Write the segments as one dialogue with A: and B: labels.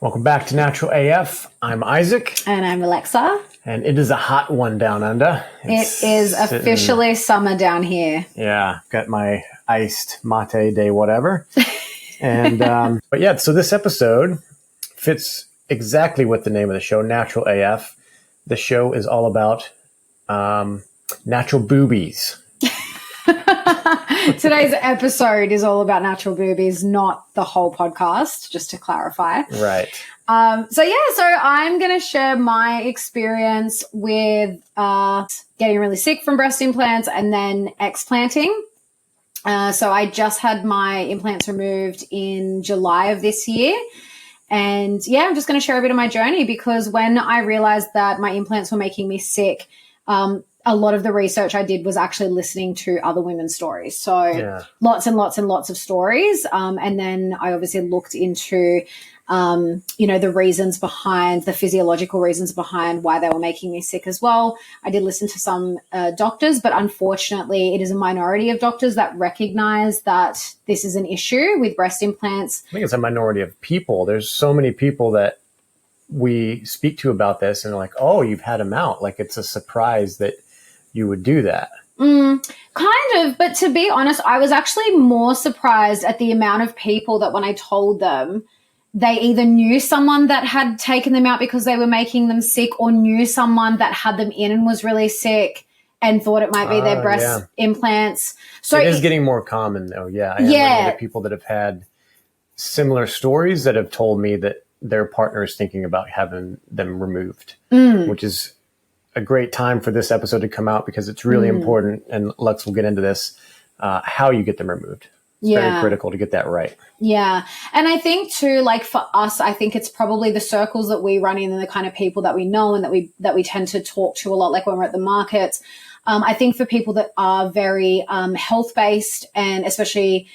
A: Welcome back to Natural AF. I'm Isaac.
B: And I'm Alexa.
A: And it is a hot one down under.
B: It is officially summer down here.
A: Yeah, got my iced mate day whatever. And but yeah, so this episode fits exactly with the name of the show, Natural AF. The show is all about natural boobies.
B: Today's episode is all about natural boobies, not the whole podcast, just to clarify.
A: Right.
B: So I'm going to share my experience with getting really sick from breast implants and then explanting. So I just had my implants removed in July of this year. And I'm just going to share a bit of my journey, because when I realized that my implants were making me sick, a lot of the research I did was actually listening to other women's stories. So lots and lots and lots of stories. And then I obviously looked into, the reasons behind, the physiological reasons behind why they were making me sick as well. I did listen to some doctors, but unfortunately it is a minority of doctors that recognize that this is an issue with breast implants.
A: I think it's a minority of people. There's so many people that we speak to about this and they're like, oh, you've had them out. Like, it's a surprise that you would do that.
B: Kind of. But to be honest, I was actually more surprised at the amount of people that when I told them, they either knew someone that had taken them out because they were making them sick, or knew someone that had them in and was really sick and thought it might be their breast implants. So
A: it is getting more common though. Yeah. I have many people that have had similar stories that have told me that their partner is thinking about having them removed, which is a great time for this episode to come out, because it's really important. And Lex will get into this, how you get them removed. It's very critical to get that right.
B: Yeah. And I think too, like for us, I think it's probably the circles that we run in and the kind of people that we know and that we tend to talk to a lot, like when we're at the markets. I think for people that are very health-based and especially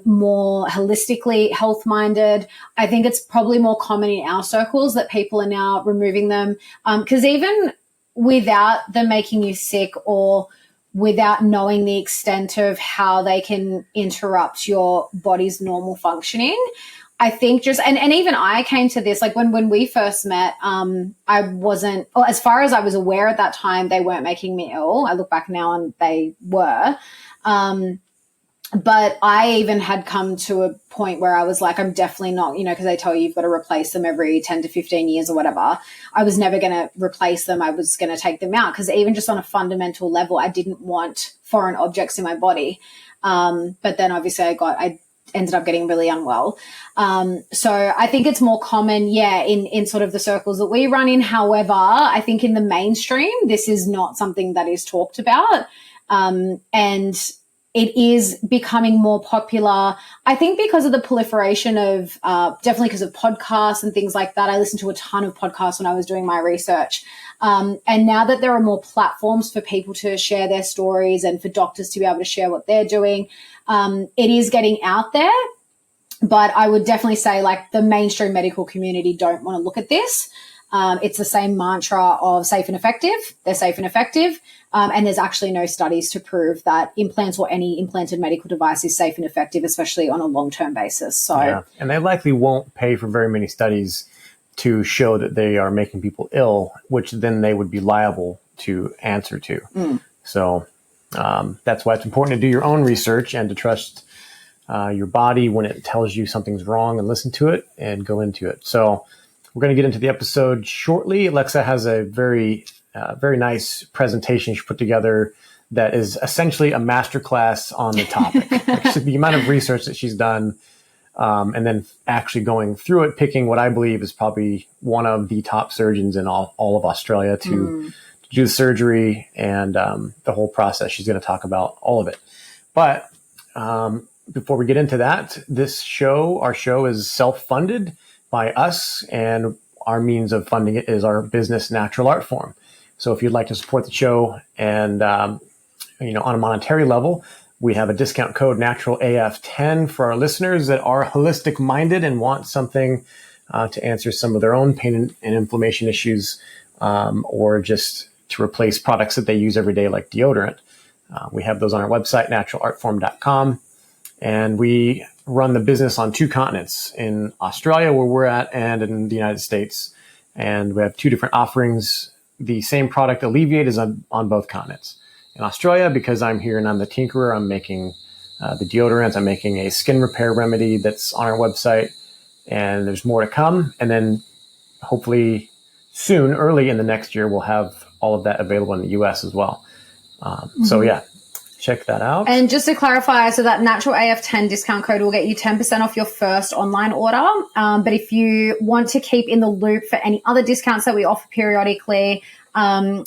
B: more holistically health-minded, I think it's probably more common in our circles that people are now removing them. Because even without them making you sick, or without knowing the extent of how they can interrupt your body's normal functioning, I think just, and even I came to this, like when we first met, I wasn't, or as far as I was aware at that time, they weren't making me ill. I look back now and they were. But I even had come to a point where I was like, I'm definitely not, because they tell you you've got to replace them every 10 to 15 years or whatever. I was never going to replace them. I was going to take them out, because even just on a fundamental level, I didn't want foreign objects in my body. But then obviously I ended up getting really unwell. So I think it's more common, in sort of the circles that we run in. However, I think in the mainstream, this is not something that is talked about. And it is becoming more popular, I think, because of the proliferation of, definitely because of podcasts and things like that. I listened to a ton of podcasts when I was doing my research. And now that there are more platforms for people to share their stories and for doctors to be able to share what they're doing, it is getting out there. But I would definitely say, like, the mainstream medical community don't want to look at this. It's the same mantra of safe and effective. They're safe and effective. And there's actually no studies to prove that implants or any implanted medical device is safe and effective, especially on a long-term basis. So,
A: and they likely won't pay for very many studies to show that they are making people ill, which then they would be liable to answer to. So that's why it's important to do your own research and to trust your body when it tells you something's wrong, and listen to it and go into it. So we're going to get into the episode shortly. Alexa has a very nice presentation she put together that is essentially a masterclass on the topic. The amount of research that she's done, and then actually going through it, picking what I believe is probably one of the top surgeons in all of Australia to do the surgery and the whole process. She's going to talk about all of it. But before we get into that, our show is self-funded by us, and our means of funding it is our business, Natural Art Form. So if you'd like to support the show and, on a monetary level, we have a discount code NaturalAF10 for our listeners that are holistic minded and want something to answer some of their own pain and inflammation issues, or just to replace products that they use every day, like deodorant. We have those on our website, naturalartform.com. And we run the business on 2 continents, in Australia, where we're at, and in the United States. And we have 2 different offerings. The same product, Alleviate, is on both continents. In Australia, because I'm here and I'm the tinkerer, I'm making the deodorants. I'm making a skin repair remedy that's on our website, and there's more to come. And then hopefully soon, early in the next year, we'll have all of that available in the US as well. So yeah, check that out.
B: And just to clarify, so that Natural AF 10 discount code will get you 10% off your first online order. But if you want to keep in the loop for any other discounts that we offer periodically,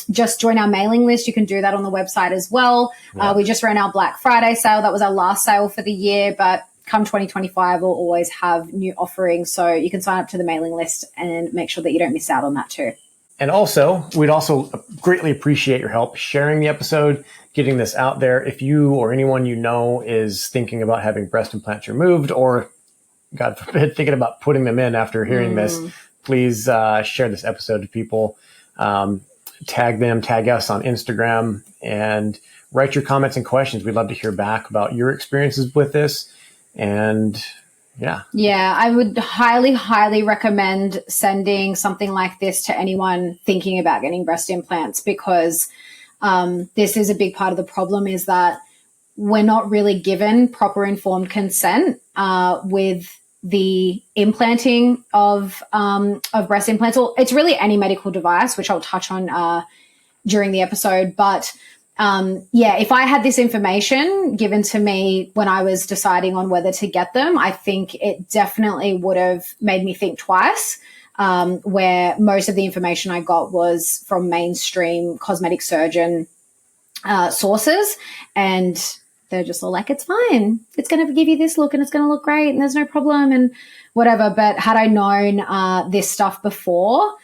B: just join our mailing list. You can do that on the website as well. Yeah. We just ran our Black Friday sale. That was our last sale for the year, but come 2025, we'll always have new offerings. So you can sign up to the mailing list and make sure that you don't miss out on that too.
A: And also, we'd also greatly appreciate your help sharing the episode, getting this out there. If you or anyone you know is thinking about having breast implants removed, or God forbid, thinking about putting them in after hearing this, please share this episode to people. Tag them, tag us on Instagram, and write your comments and questions. We'd love to hear back about your experiences with this. And yeah, I would highly, highly recommend sending something like this to anyone thinking about getting breast implants, because this is a big part of the problem, is that we're not really given proper informed consent with the implanting of breast implants. Or it's really any medical device, which I'll touch on during the episode. But if I had this information given to me when I was deciding on whether to get them, I think it definitely would have made me think twice, where most of the information I got was from mainstream cosmetic surgeon sources, and they're just all like, it's fine. It's going to give you this look and it's going to look great and there's no problem and whatever. But had I known this stuff before,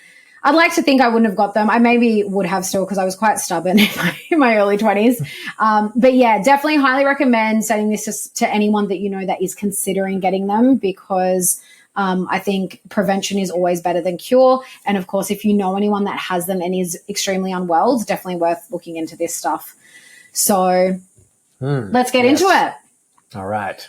A: I'd like to think I wouldn't have got them. I maybe would have still, because I was quite stubborn in my early 20s. But yeah, definitely highly recommend sending this to anyone that you know that is considering getting them, because I think prevention is always better than cure. And of course, if you know anyone that has them and is extremely unwell, it's definitely worth looking into this stuff. So let's get into it. All right.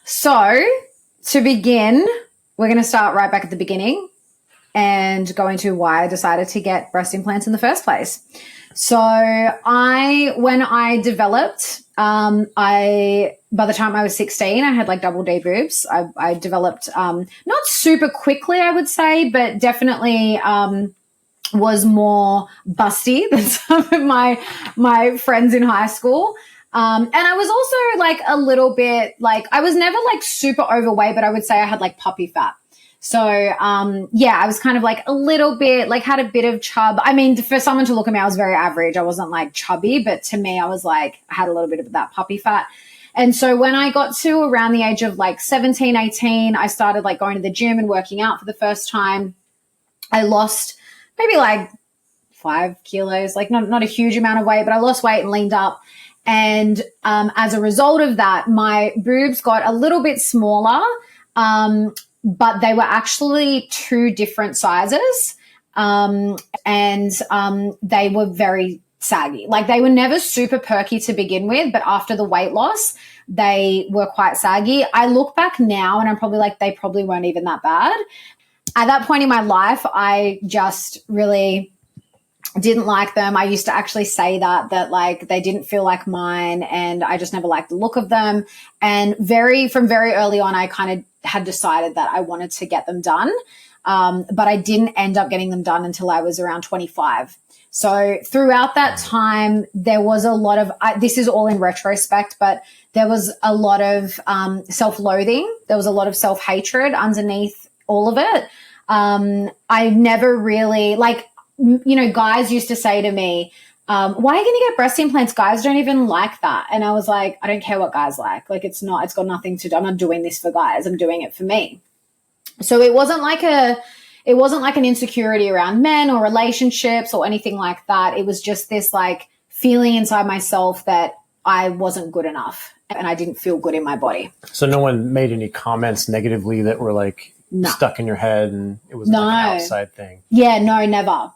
B: So to begin, we're going to start right back at the beginning and go into why I decided to get breast implants in the first place. So when I developed, by the time I was 16, I had like double D boobs. I developed, not super quickly, I would say, but definitely, was more busty than some of my friends in high school. And I was also like a little bit like, I was never like super overweight, but I would say I had like puppy fat. So, I was kind of like a little bit, like had a bit of chub. I mean, for someone to look at me, I was very average. I wasn't like chubby, but to me, I was like, I had a little bit of that puppy fat. And so when I got to around the age of like 17, 18, I started like going to the gym and working out for the first time. I lost maybe like 5 kilos, like not a huge amount of weight, but I lost weight and leaned up. And as a result of that, my boobs got a little bit smaller, but they were actually 2 different sizes, and they were very saggy. Like they were never super perky to begin with, but after the weight loss, they were quite saggy. I look back now and I'm probably like, they probably weren't even that bad. At that point in my life, I just really didn't like them. I used to actually say that like they didn't feel like mine, and I just never liked the look of them. And from very early on, I kind of had decided that I wanted to get them done. But I didn't end up getting them done until I was around 25. So throughout that time, there was a lot of, this is all in retrospect, but there was a lot of self-loathing. There was a lot of self-hatred underneath all of it. I never really, like, you know, guys used to say to me, why are you going to get breast implants? Guys don't even like that. And I was like, I don't care what guys like. Like, it's got nothing to do. I'm not doing this for guys. I'm doing it for me. So it wasn't like an insecurity around men or relationships or anything like that. It was just this like feeling inside myself that I wasn't good enough. and I didn't feel good in my body.
A: So no one made any comments negatively that were like stuck in your head and it was like an outside thing?
B: Yeah, no, never.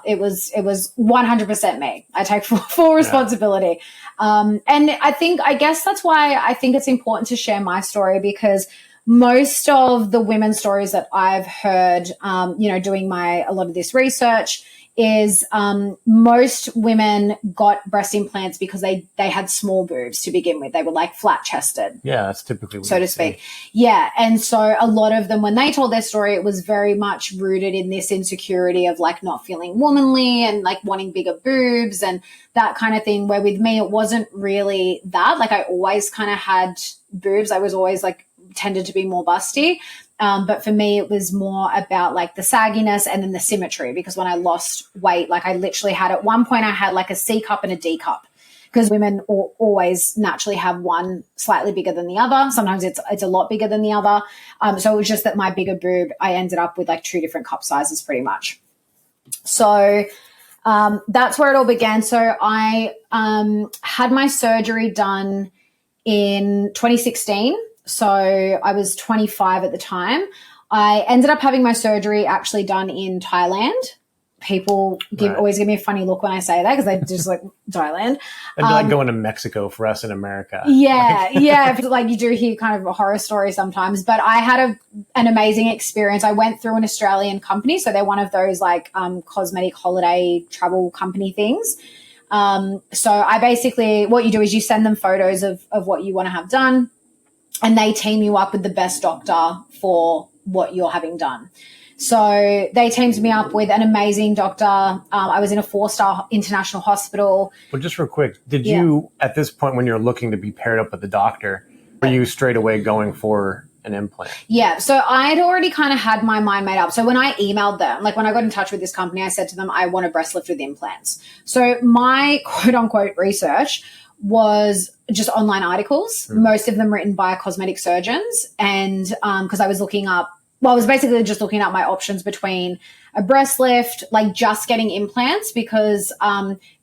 B: It was 100% me. I take full responsibility. And I guess that's why I think it's important to share my story, because most of the women's stories that I've heard, doing a lot of this research is most women got breast implants because they had small boobs to begin with. They were like flat chested.
A: Yeah, that's typically what
B: so to speak. Yeah. And so a lot of them, when they told their story, it was very much rooted in this insecurity of like not feeling womanly and like wanting bigger boobs and that kind of thing, where with me, it wasn't really that. Like I always kind of had boobs. I was always like tended to be more busty. But for me, it was more about like the sagginess and then the symmetry, because when I lost weight, like I literally had at one point I had like a C cup and a D cup, because women always naturally have one slightly bigger than the other. Sometimes it's a lot bigger than the other. So it was just that my bigger boob, I ended up with like 2 different cup sizes pretty much. So that's where it all began. So I had my surgery done in 2016. So I was 25 at the time. I ended up having my surgery actually done in Thailand. People always give me a funny look when I say that, because they just like Thailand.
A: It'd be like going to Mexico for us in America.
B: Yeah, yeah. Like you do hear kind of a horror story sometimes, but I had an amazing experience. I went through an Australian company. So they're one of those like cosmetic holiday travel company things. So I basically, what you do is you send them photos of what you want to have done, and they team you up with the best doctor for what you're having done. So they teamed me up with an amazing doctor. I was in a 4-star international hospital.
A: But just real quick, did you, at this point when you're looking to be paired up with the doctor, were you straight away going for an implant?
B: Yeah. So I'd already kind of had my mind made up. So when I emailed them, like when I got in touch with this company, I said to them, I want a breast lift with implants. So my quote unquote research was just online articles, most of them written by cosmetic surgeons. And because I was I was basically just looking at my options between a breast lift, like just getting implants, because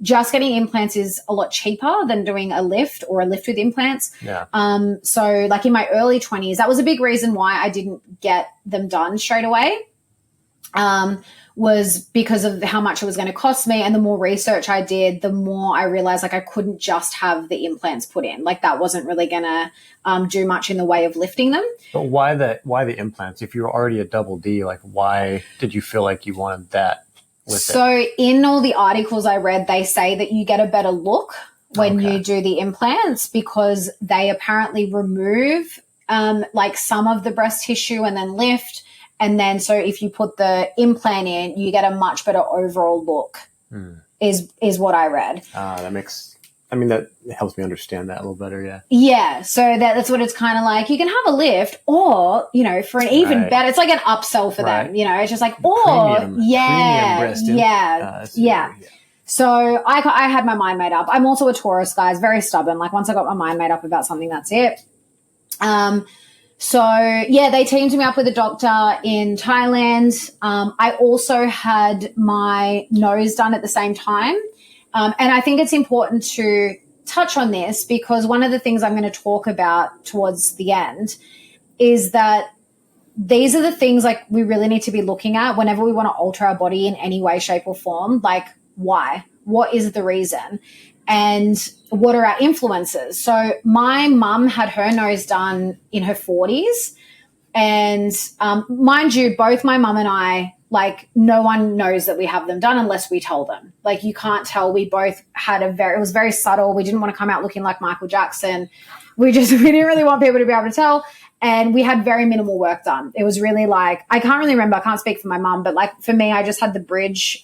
B: just getting implants is a lot cheaper than doing a lift or a lift with implants.
A: Yeah.
B: So like in my early 20s, that was a big reason why I didn't get them done straight away. Was because of how much it was going to cost me. And the more research I did, the more I realized like I couldn't just have the implants put in. Like that wasn't really going to do much in the way of lifting them.
A: But why the implants? If you were already a double D, like why did you feel like you wanted that with it?
B: So in all the articles I read, they say that you get a better look when you do the implants, because they apparently remove like some of the breast tissue and then lift. And then so if you put the implant in, you get a much better overall look is what I read.
A: That helps me understand that a little better, yeah.
B: Yeah, so that's what it's kind of like. You can have a lift or, for an even better, it's like an upsell for them, it's just like,
A: premium breast
B: yeah. So I had my mind made up. I'm also a Taurus, guys, very stubborn. Like once I got my mind made up about something, that's it. So, yeah, they teamed me up with a doctor in Thailand. I also had my nose done at the same time. And I think it's important to touch on this, because one of the things I'm going to talk about towards the end is that these are the things like we really need to be looking at whenever we want to alter our body in any way, shape or form. Like why? What is the reason? And what are our influences? So my mum had her nose done in her 40s. And mind you, both my mum and I, like no one knows that we have them done unless we tell them. Like you can't tell. We both had it was very subtle. We didn't want to come out looking like Michael Jackson. We didn't really want people to be able to tell. And we had very minimal work done. It was really like, I can't really remember. I can't speak for my mum, but like for me, I just had the bridge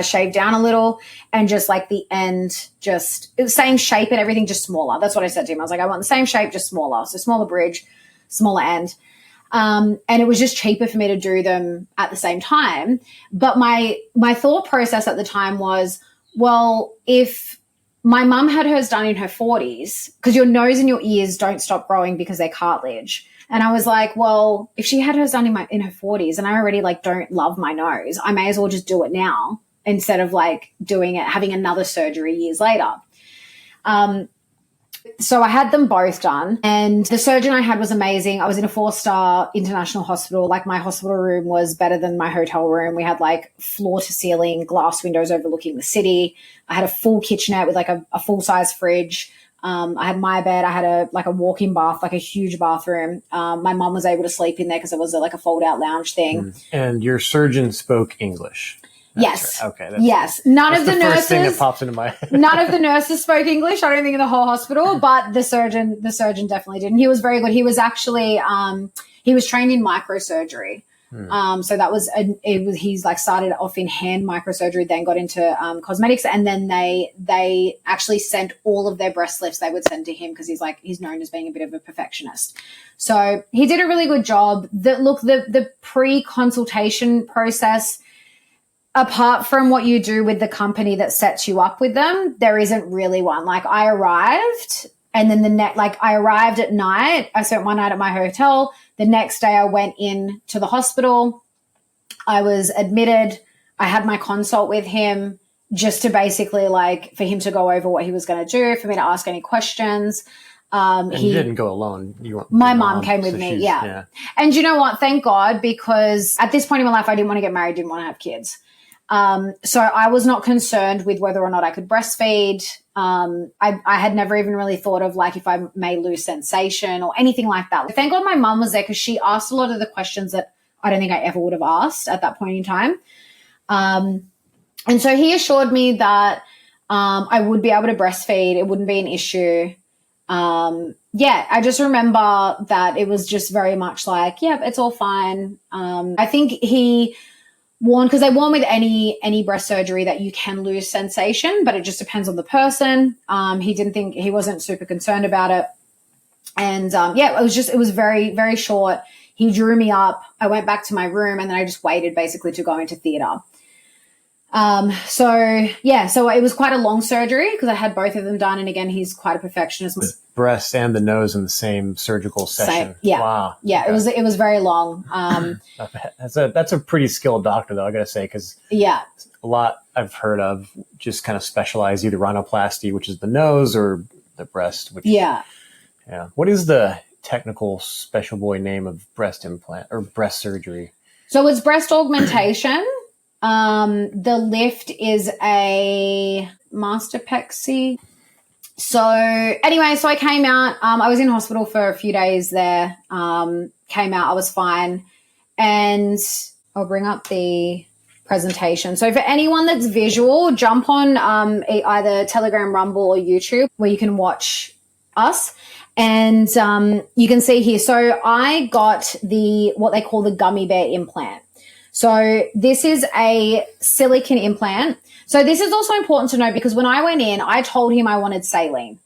B: shaved down a little, and just like the end, just it was same shape and everything, just smaller. That's what I said to him. I was like, I want the same shape, just smaller. So smaller bridge, smaller end. And it was just cheaper for me to do them at the same time. But my thought process at the time was, well, if my mum had hers done in her 40s, because your nose and your ears don't stop growing because they're cartilage. And I was like, well, if she had hers done in her 40s and I already like don't love my nose, I may as well just do it now instead of like doing it, having another surgery years later. So I had them both done, and the surgeon I had was amazing. I was in a 4-star international hospital. Like, my hospital room was better than my hotel room. We had like floor to ceiling glass windows overlooking the city. I had a full kitchenette with like a full size fridge. I had my bed. I had a walk-in bath, like a huge bathroom. My mum was able to sleep in there because it was like a fold-out lounge thing.
A: And your surgeon spoke English.
B: Yes.
A: Right. Okay.
B: Yes. None of the nurses.
A: First thing that pops into my head.
B: None of the nurses spoke English. I don't think in the whole hospital, but the surgeon definitely did. And he was very good. He was actually he was trained in microsurgery. So that was he's like started off in hand microsurgery, then got into cosmetics, and then they actually sent all of their breast lifts they would send to him because he's known as being a bit of a perfectionist. So he did a really good job. The pre-consultation process, apart from what you do with the company that sets you up with them, there isn't really one. Like, I arrived, and then I arrived at night. I spent one night at my hotel. The next day I went in to the hospital. I was admitted. I had my consult with him just to basically for him to go over what he was going to do, for me to ask any questions.
A: And you didn't go alone.
B: My mom came with me. Yeah. And you know what? Thank God, because at this point in my life, I didn't want to get married, didn't want to have kids. So I was not concerned with whether or not I could breastfeed. I had never even really thought of if I may lose sensation or anything like that. Thank God my mum was there, because she asked a lot of the questions that I don't think I ever would have asked at that point in time. And so he assured me that I would be able to breastfeed. It wouldn't be an issue. I just remember that it was just very much it's all fine. I think he warned, because they warn with any breast surgery that you can lose sensation, but it just depends on the person. He wasn't super concerned about it. And it was very, very short. He drew me up. I went back to my room, and then I just waited basically to go into theater. So it was quite a long surgery because I had both of them done. And again, he's quite a perfectionist.
A: The breast and the nose in the same surgical session.
B: Wow. Yeah. Okay. It was very long.
A: That's a pretty skilled doctor, though, I gotta say, because a lot I've heard of just kind of specialize either rhinoplasty, which is the nose, or the breast, which What is the technical special boy name of breast implant or breast surgery?
B: So it's breast augmentation. The lift is a mastopexy. So anyway, I came out. I was in hospital for a few days there. Came out, I was fine. And I'll bring up the presentation. So for anyone that's visual, jump on either Telegram, Rumble, or YouTube, where you can watch us. And you can see here. So I got what they call the gummy bear implant. So this is a silicone implant. So this is also important to know, because when I went in, I told him I wanted saline.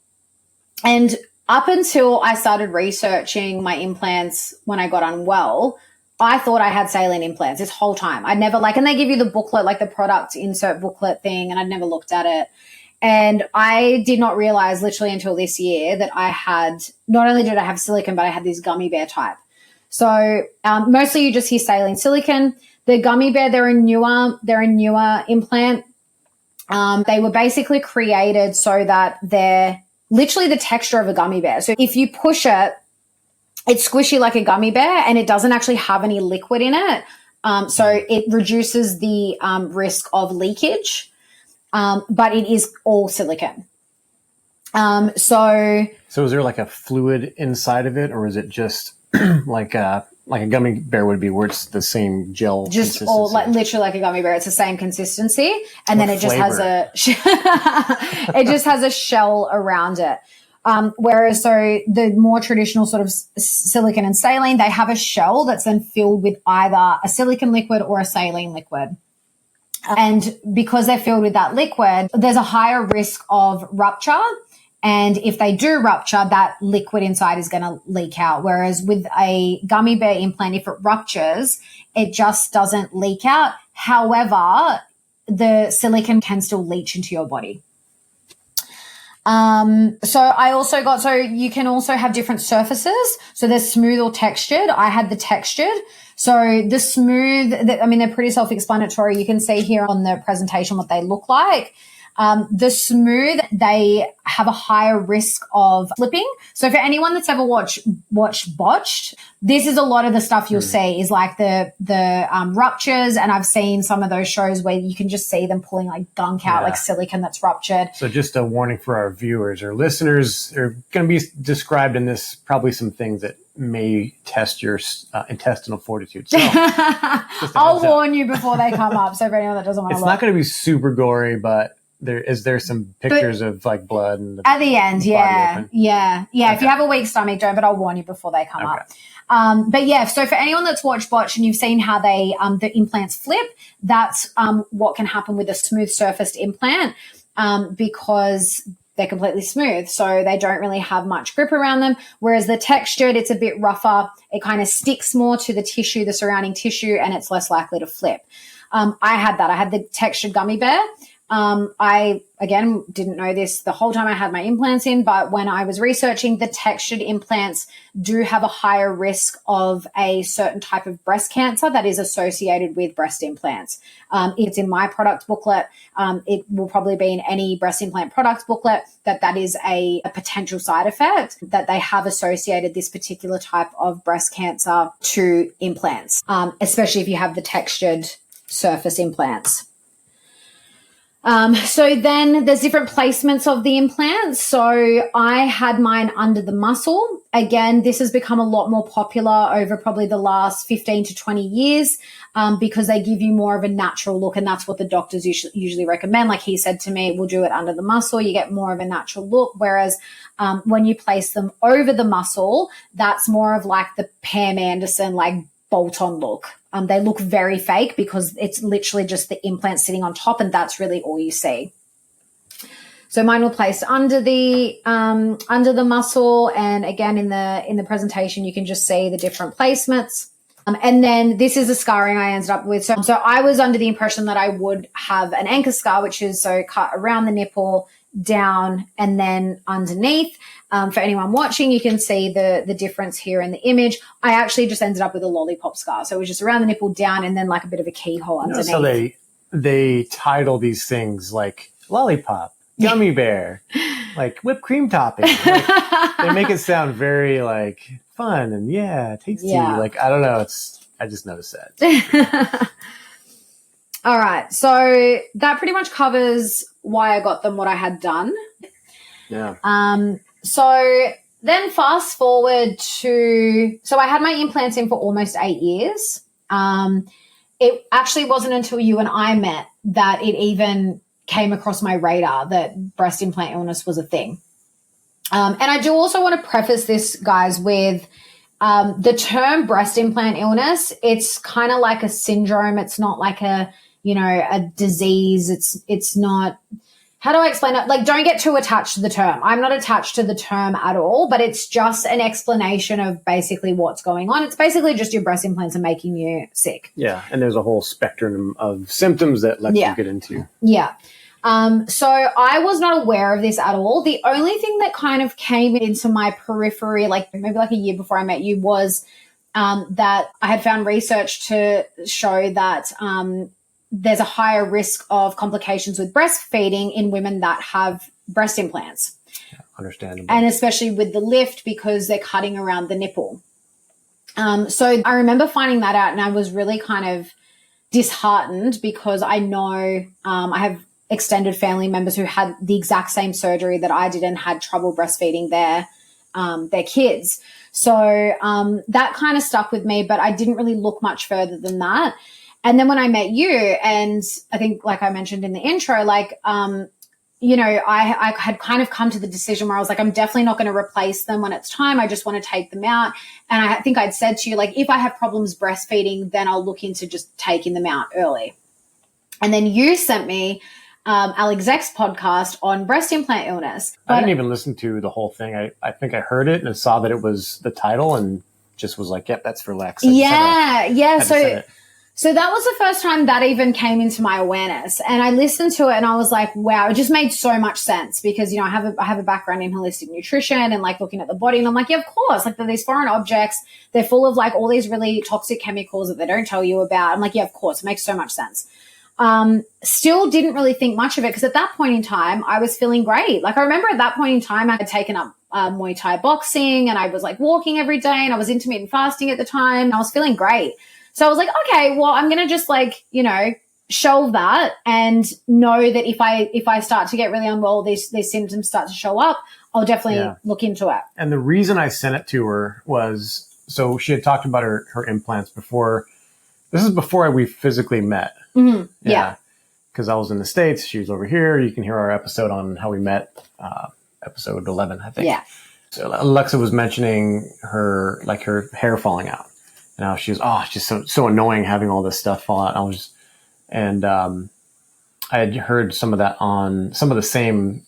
B: And up until I started researching my implants when I got unwell, I thought I had saline implants this whole time. I'd never and they give you the booklet, the product insert booklet thing, and I'd never looked at it. And I did not realize literally until this year that I had, not only did I have silicone, but I had this gummy bear type. So mostly you just hear saline, silicone. The gummy bear, they're a newer implant. They were basically created so that they're literally the texture of a gummy bear. So if you push it, it's squishy like a gummy bear, and it doesn't actually have any liquid in it. So it reduces the risk of leakage, but it is all silicone. So
A: is there a fluid inside of it, or is it just like a gummy bear would be, where it's the same gel
B: just
A: consistency?
B: all literally like a gummy bear. It's the same consistency, and then it just has a shell around it. Whereas the more traditional sort of silicone and saline, they have a shell that's then filled with either a silicone liquid or a saline liquid. And because they're filled with that liquid, there's a higher risk of rupture. And if they do rupture, that liquid inside is going to leak out. Whereas with a gummy bear implant, if it ruptures, it just doesn't leak out. However, the silicone can still leach into your body. So you can also have different surfaces. So there's smooth or textured. I had the textured. So the smooth, they're pretty self-explanatory. You can see here on the presentation what they look like. The smooth, they have a higher risk of flipping. So for anyone that's ever watched Botched, this is a lot of the stuff you'll see is like the ruptures. And I've seen some of those shows where you can just see them pulling like gunk out, like silicone that's ruptured.
A: So just a warning for our viewers or listeners, there are going to be described in this probably some things that may test your intestinal fortitude. So
B: I'll warn you before they come up. So for anyone that doesn't want to look.
A: It's not going to be super gory, but there some pictures of like blood and
B: at the end. Yeah. If you have a weak stomach, don't, but I'll warn you before they come up. But yeah, so for anyone that's watched Botch and you've seen how they, the implants flip, that's what can happen with a smooth surfaced implant because they're completely smooth. So they don't really have much grip around them. Whereas the textured, it's a bit rougher. It kind of sticks more to the tissue, the surrounding tissue, and it's less likely to flip. I had that. I had the textured gummy bear. I, again, didn't know this the whole time I had my implants in, but when I was researching, the textured implants do have a higher risk of a certain type of breast cancer that is associated with breast implants. It's in my product booklet. It will probably be in any breast implant product booklet that is a potential side effect, that they have associated this particular type of breast cancer to implants, especially if you have the textured surface implants. So then there's different placements of the implants. So I had mine under the muscle. Again, this has become a lot more popular over probably the last 15 to 20 years because they give you more of a natural look, and that's what the doctors usually recommend. Like he said to me, we'll do it under the muscle. You get more of a natural look, whereas when you place them over the muscle, that's more of like the Pam Anderson, like bolt-on look. They look very fake because it's literally just the implant sitting on top, and that's really all you see. So mine were placed under the muscle, and again in the presentation you can just see the different placements. And then this is the scarring I ended up with. So I was under the impression that I would have an anchor scar, which is so cut around the nipple, down, and then underneath. For anyone watching, you can see the difference here in the image. I actually just ended up with a lollipop scar. So it was just around the nipple, down, and then like a bit of a keyhole underneath.
A: So they title these things like lollipop, gummy bear, like whipped cream topping. Like, they make it sound very like fun and tasty. Yeah. Like, I don't know. I just noticed that.
B: All right. So that pretty much covers why I got them, what I had done.
A: Yeah.
B: So then fast forward so I had my implants in for almost 8 years. It actually wasn't until you and I met that it even came across my radar that breast implant illness was a thing. And I do also want to preface this, guys, with the term breast implant illness. It's kind of like a syndrome. It's not like a disease. It's not. How do I explain it? Like, don't get too attached to the term. I'm not attached to the term at all, but it's just an explanation of basically what's going on. It's basically just your breast implants are making you sick.
A: Yeah, and there's a whole spectrum of symptoms that you get into.
B: Yeah. So I was not aware of this at all. The only thing that kind of came into my periphery, like maybe like a year before I met you, was that I had found research to show that there's a higher risk of complications with breastfeeding in women that have breast implants.
A: Yeah, understandable.
B: And especially with the lift because they're cutting around the nipple. So I remember finding that out, and I was really kind of disheartened because I know I have extended family members who had the exact same surgery that I did and had trouble breastfeeding their kids. So that kind of stuck with me, but I didn't really look much further than that. And then when I met you, and I think like I mentioned in the intro, like, I had kind of come to the decision where I was like, I'm definitely not going to replace them when it's time. I just want to take them out. And I think I'd said to you, like, if I have problems breastfeeding, then I'll look into just taking them out early. And then you sent me Alex Zech's podcast on breast implant illness.
A: I didn't even listen to the whole thing. I think I heard it and saw that it was the title and just was like, yep, that's for Lex. So that was the first time that even came into my awareness, and I listened to it and I was like, wow, it just made so much sense because, I have a background in holistic nutrition and like looking at the body, and I'm like, yeah, of course, like these foreign objects, they're full of like all these really toxic chemicals that they don't tell you about. I'm like, yeah, of course, it makes so much sense.
B: Still didn't really think much of it because at that point in time, I was feeling great. Like I remember at that point in time, I had taken up Muay Thai boxing and I was like walking every day and I was intermittent fasting at the time. I was feeling great. So I was like, okay, well, I'm going to just like, shelve that and know that if I start to get really unwell, these symptoms start to show up, I'll definitely look into it. And
A: the reason I sent it to her was, so she had talked about her implants before. This is before we physically met.
B: Mm-hmm. Yeah.
A: Because I was in the States. She was over here. You can hear our episode on how we met, episode 11, I think.
B: Yeah.
A: So Alexa was mentioning her hair falling out. And how she was, it's just so annoying having all this stuff fall out. I had heard some of that on some of the same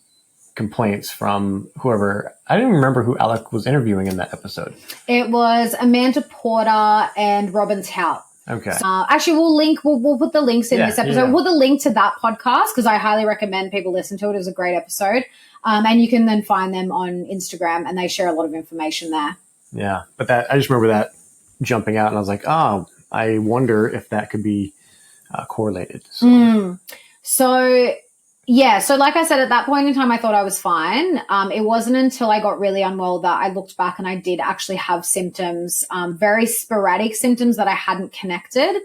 A: complaints from whoever. I didn't remember who Alec was interviewing in that episode.
B: It was Amanda Porter and Robin Tout.
A: Okay.
B: So, actually, we'll put the links in this episode. We'll put the link to that podcast because I highly recommend people listen to it. It was a great episode. And you can then find them on Instagram and they share a lot of information there. Yeah.
A: But I just remember that jumping out and I was like, I wonder if that could be correlated.
B: So like I said, at that point in time, I thought I was fine. It wasn't until I got really unwell that I looked back and I did actually have symptoms, very sporadic symptoms that I hadn't connected.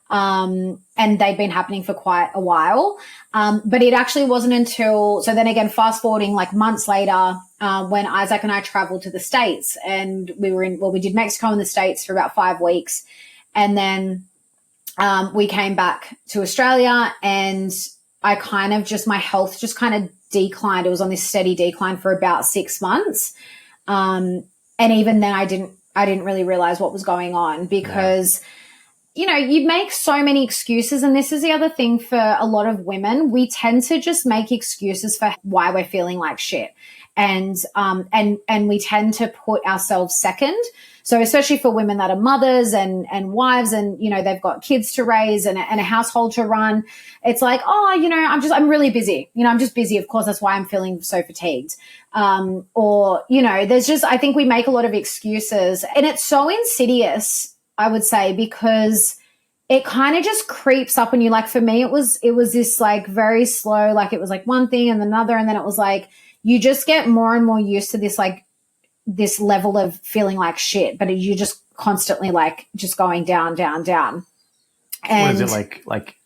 B: And they'd been happening for quite a while. But it actually wasn't until, so then again, fast forwarding like months later, when Isaac and I traveled to the States and we did Mexico and the States for about 5 weeks. And then, we came back to Australia and I kind of my health just kind of declined. It was on this steady decline for about 6 months. And even then I didn't really realize what was going on because, you make so many excuses. And this is the other thing for a lot of women. We tend to just make excuses for why we're feeling like shit. And we tend to put ourselves second. So especially for women that are mothers and wives and, they've got kids to raise and a household to run, it's like, I'm really busy. I'm just busy. Of course, that's why I'm feeling so fatigued. I think we make a lot of excuses and it's so insidious, I would say, because it kind of just creeps up on you. Like for me, it was this like very slow, like it was like one thing and another. And then it was like, you just get more and more used to this, like this level of feeling like shit, but you just constantly like just going down, down, down. And
A: what is it like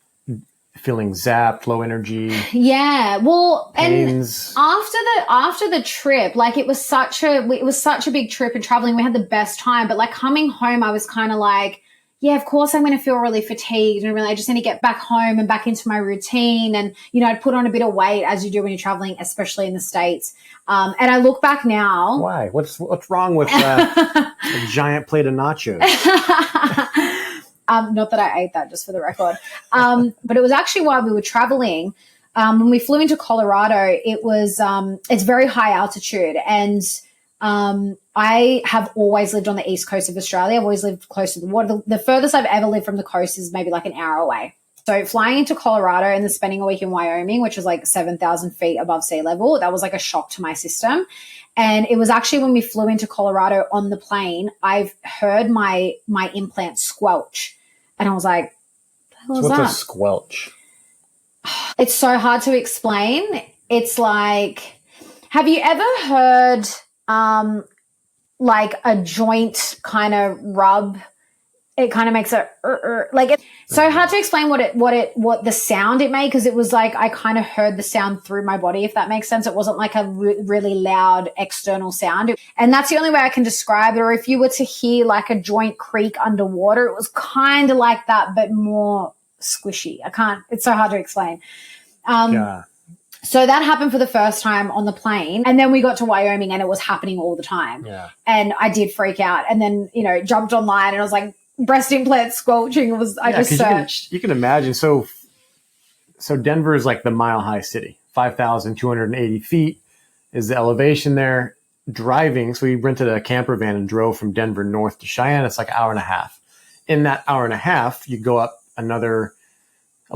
A: feeling zapped, low energy?
B: Yeah. Well,
A: pains.
B: And after the trip, like it was such a big trip and traveling, we had the best time, but like coming home, I was kind of like, yeah, of course I'm going to feel really fatigued and really I just need to get back home and back into my routine. And, I'd put on a bit of weight as you do when you're traveling, especially in the States. And I look back now.
A: Why? What's wrong with a giant plate of nachos?
B: Not that I ate that, just for the record. But it was actually while we were traveling. When we flew into Colorado, it's very high altitude and I have always lived on the east coast of Australia. I've always lived close to the water. The furthest I've ever lived from the coast is maybe like an hour away. So flying into Colorado and then spending a week in Wyoming, which was like 7,000 feet above sea level, that was like a shock to my system. And it was actually when we flew into Colorado on the plane, I've heard my implant squelch. And I was like, what was that?
A: What's a squelch?
B: It's so hard to explain. It's like, have you ever heard like a joint kind of rub? It kind of makes a like it's so hard to explain what the sound it made, because it was like I kind of heard the sound through my body, if that makes sense. It wasn't like a really loud external sound, and that's the only way I can describe it. Or if you were to hear like a joint creak underwater, it was kind of like that but more squishy. It's so hard to explain. So that happened for the first time on the plane, and then we got to Wyoming and it was happening all the time.
A: Yeah.
B: And I did freak out, and then jumped online and I was like, breast implant squelching. I just searched.
A: You can imagine. So Denver is like the Mile High City, 5,280 feet is the elevation there. Driving, so we rented a camper van and drove from Denver north to Cheyenne. It's like an hour and a half. In that hour and a half, you go up a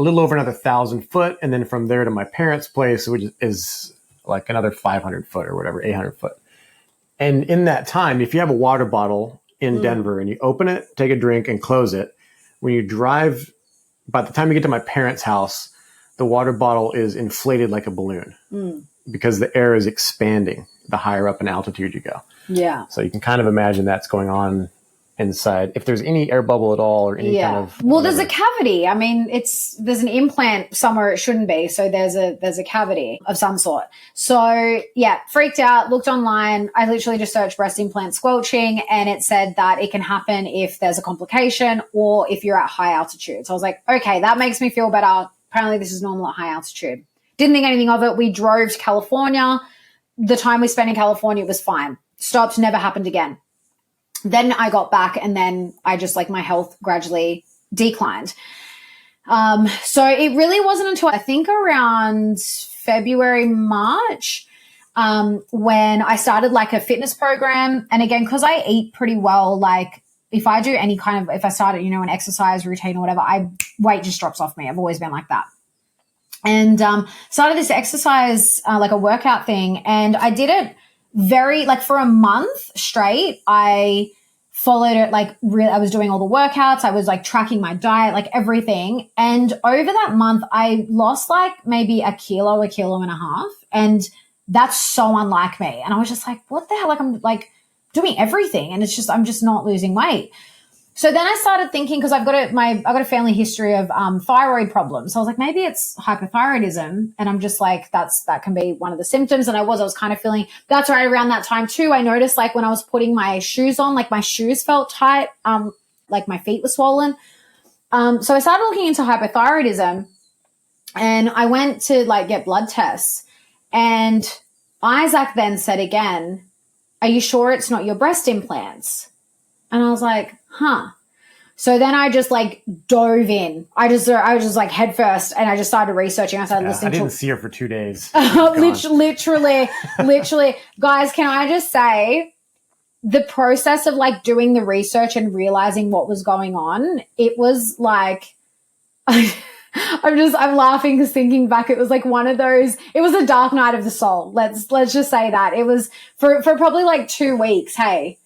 A: little over another 1,000 foot, and then from there to my parents' place, which is like another 500 foot or whatever, 800 foot. And in that time, if you have a water bottle in Denver and you open it, take a drink and close it, when you drive by the time you get to my parents' house, the water bottle is inflated like a balloon because the air is expanding the higher up in altitude you go.
B: Yeah.
A: So you can kind of imagine that's going on inside. If there's any air bubble at all or any kind of
B: well, there's a cavity. I mean, there's an implant somewhere it shouldn't be. So there's a cavity of some sort. So yeah, freaked out, looked online. I literally just searched breast implant squelching and it said that it can happen if there's a complication or if you're at high altitude. So I was like, okay, that makes me feel better. Apparently this is normal at high altitude. Didn't think anything of it. We drove to California. The time we spent in California was fine. Stopped, never happened again. Then I got back and then I just my health gradually declined. So it really wasn't until I think around February, March, when I started a fitness program. And again, because I eat pretty well, if I do any if I started, an exercise routine or whatever, weight just drops off me. I've always been like that. And started this exercise, a workout thing. And I did it for a month straight. I followed it I was doing all the workouts. I was tracking my diet, everything. And over that month, I lost maybe a kilo and a half. And that's so unlike me. And I was just what the hell? I'm doing everything. And I'm just not losing weight. So then I started thinking, because I've got a family history of thyroid problems. So I was maybe it's hypothyroidism, and I'm just that can be one of the symptoms. And I was kind of feeling that's right around that time too. I noticed when I was putting my shoes on, my shoes felt tight, my feet were swollen. So I started looking into hypothyroidism, and I went to get blood tests. And Isaac then said again, "Are you sure it's not your breast implants?" And I was like, huh. So then I just dove in. I was just head first, and I just started researching. I started listening.
A: I didn't see her for 2 days.
B: literally, guys, can I just say the process of doing the research and realizing what was going on, it was I'm laughing because thinking back, it was one of those, it was a dark night of the soul. Let's just say that. It was for probably 2 weeks. Hey.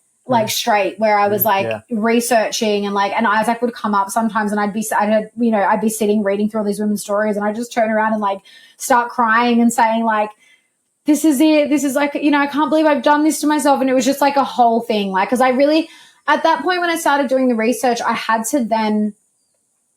B: Straight, where I was researching and Isaac would come up sometimes, and I'd be sitting reading through all these women's stories, and I'd just turn around and start crying and saying this is it. This is I can't believe I've done this to myself. And it was just a whole thing. Cause I really, at that point when I started doing the research, I had to then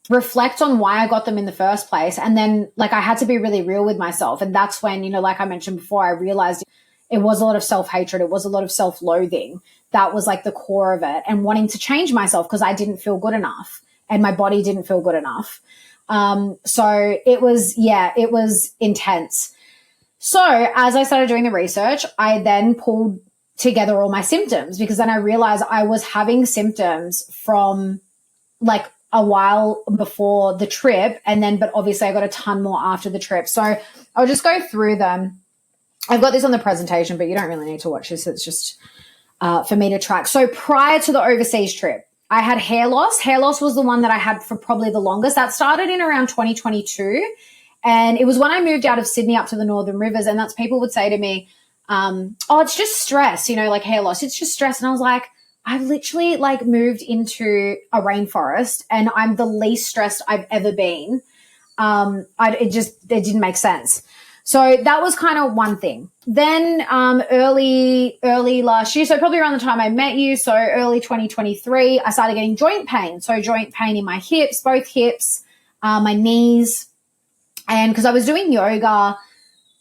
B: reflect on why I got them in the first place. And then I had to be really real with myself. And that's when, like I mentioned before, I realized it was a lot of self-hatred. It was a lot of self-loathing. That was the core of it, and wanting to change myself because I didn't feel good enough and my body didn't feel good enough. So it was intense. So as I started doing the research, I then pulled together all my symptoms, because then I realized I was having symptoms from a while before the trip. But obviously I got a ton more after the trip. So I'll just go through them. I've got this on the presentation, but you don't really need to watch this. It's just for me to track. So prior to the overseas trip, I had hair loss. Hair loss was the one that I had for probably the longest. That started in around 2022. And it was when I moved out of Sydney up to the Northern Rivers. And that's, people would say to me, oh, it's just stress, hair loss. It's just stress. And I was I've literally moved into a rainforest, and I'm the least stressed I've ever been. It didn't make sense. So that was kind of one thing. Then early last year, so probably around the time I met you, so early 2023, I started getting joint pain. So joint pain in my hips, both hips, my knees. And because I was doing yoga,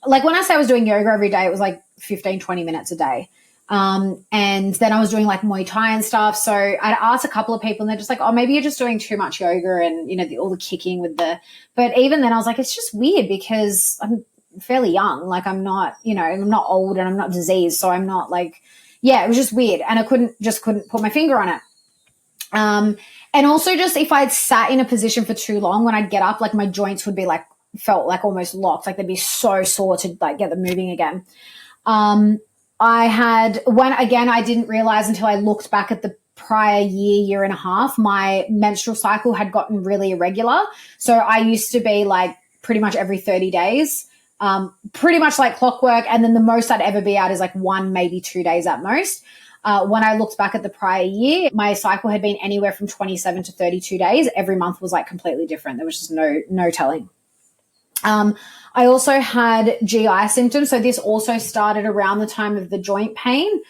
B: when I say I was doing yoga every day, it was 15, 20 minutes a day. And then I was doing Muay Thai and stuff. So I'd asked a couple of people, and they're just oh, maybe you're just doing too much yoga and, all the kicking with but even then I was it's just weird because I'm fairly young. I'm not, I'm not old and I'm not diseased. So I'm not it was just weird. And I couldn't put my finger on it. And also just if I'd sat in a position for too long, when I'd get up, my joints would be felt almost locked. They'd be so sore to get them moving again. I had I didn't realize until I looked back at the prior year and a half, my menstrual cycle had gotten really irregular. So I used to be pretty much every 30 days. Pretty much like clockwork. And then the most I'd ever be out is 1, maybe 2 days at most. When I looked back at the prior year, my cycle had been anywhere from 27 to 32 days. Every month was like completely different. There was just no telling. I also had GI symptoms. So this also started around the time of the joint pain.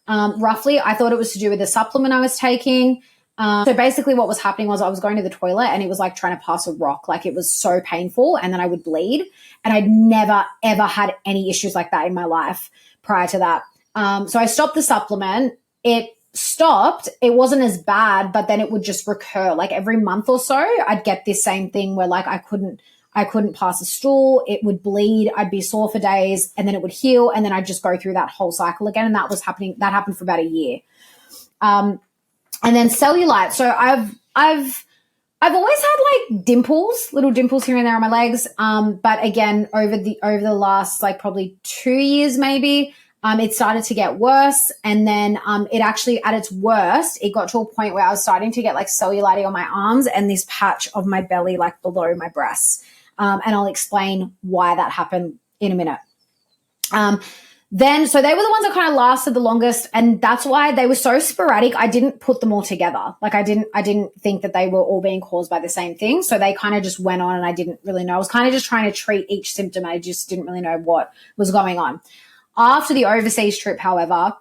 B: Roughly, I thought it was to do with the supplement I was taking. So basically what was happening was I was going to the toilet and it was like trying to pass a rock. Like it was so painful and then I would bleed. And I'd never, ever had any issues like that in my life prior to that. So I stopped the supplement. It stopped. It wasn't as bad, but then it would just recur. Like every month or so, I'd get this same thing where like I couldn't pass a stool. It would bleed. I'd be sore for days and then it would heal. And then I'd just go through that whole cycle again. And that happened for about a year. And then cellulite. So I've always had like little dimples here and there on my legs. But again, over the last like probably 2 years, maybe, it started to get worse. And then, it actually at its worst, it got to a point where I was starting to get like cellulite on my arms and this patch of my belly, like below my breasts. And I'll explain why that happened in a minute. So they were the ones that kind of lasted the longest. And that's why they were so sporadic. I didn't put them all together. Like I didn't think that they were all being caused by the same thing. So they kind of just went on and I didn't really know. I was kind of just trying to treat each symptom. I just didn't really know what was going on. After the overseas trip, however,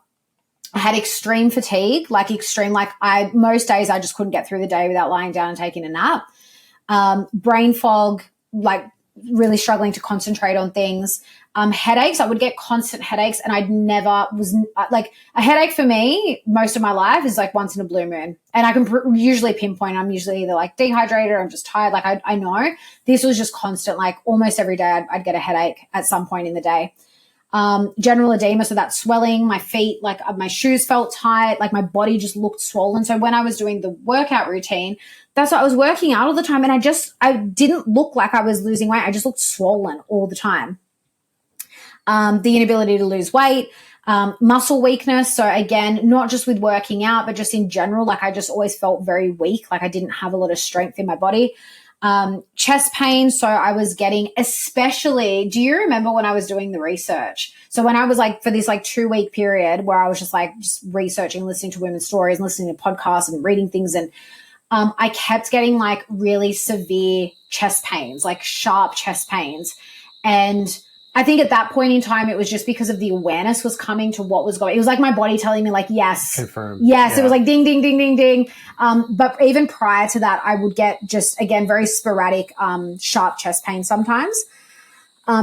B: I had extreme fatigue, most days I just couldn't get through the day without lying down and taking a nap. Brain fog, like really struggling to concentrate on things. Headaches, I would get constant headaches and like a headache for me most of my life is like once in a blue moon. And I can usually pinpoint, I'm usually either like dehydrated or I'm just tired. Like I know this was just constant, like almost every day I'd get a headache at some point in the day. General edema, so that swelling, my feet, like my shoes felt tight, like my body just looked swollen. So when I was doing the workout routine, that's what I was working out all the time. And I didn't look like I was losing weight. I just looked swollen all the time. The inability to lose weight, muscle weakness. So again, not just with working out, but just in general, like I just always felt very weak. Like I didn't have a lot of strength in my body. Chest pain. So I was getting, especially, do you remember when I was doing the research? So when I was like, for this like 2-week period where I was just researching, listening to women's stories, and listening to podcasts and reading things. And, I kept getting like really severe chest pains, like sharp chest pains. And I think at that point in time, it was just because of the awareness was coming to what was going. It was like my body telling me like, yes,
A: confirmed.
B: Yes.
A: Yeah.
B: It was like ding, ding, ding, ding, ding. But even prior to that, I would get just, again, very sporadic, sharp chest pain sometimes.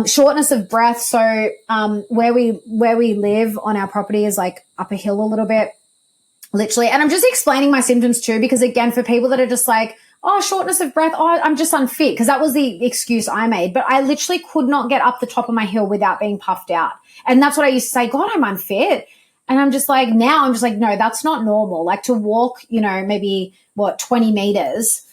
B: Shortness of breath. So, where we live on our property is like up a hill a little bit, literally. And I'm just explaining my symptoms too, because again, for people that are just like, oh, shortness of breath. Oh, I'm just unfit, because that was the excuse I made. But I literally could not get up the top of my hill without being puffed out. And that's what I used to say, God, I'm unfit. And I'm just like, no, that's not normal. Like to walk, maybe 20 meters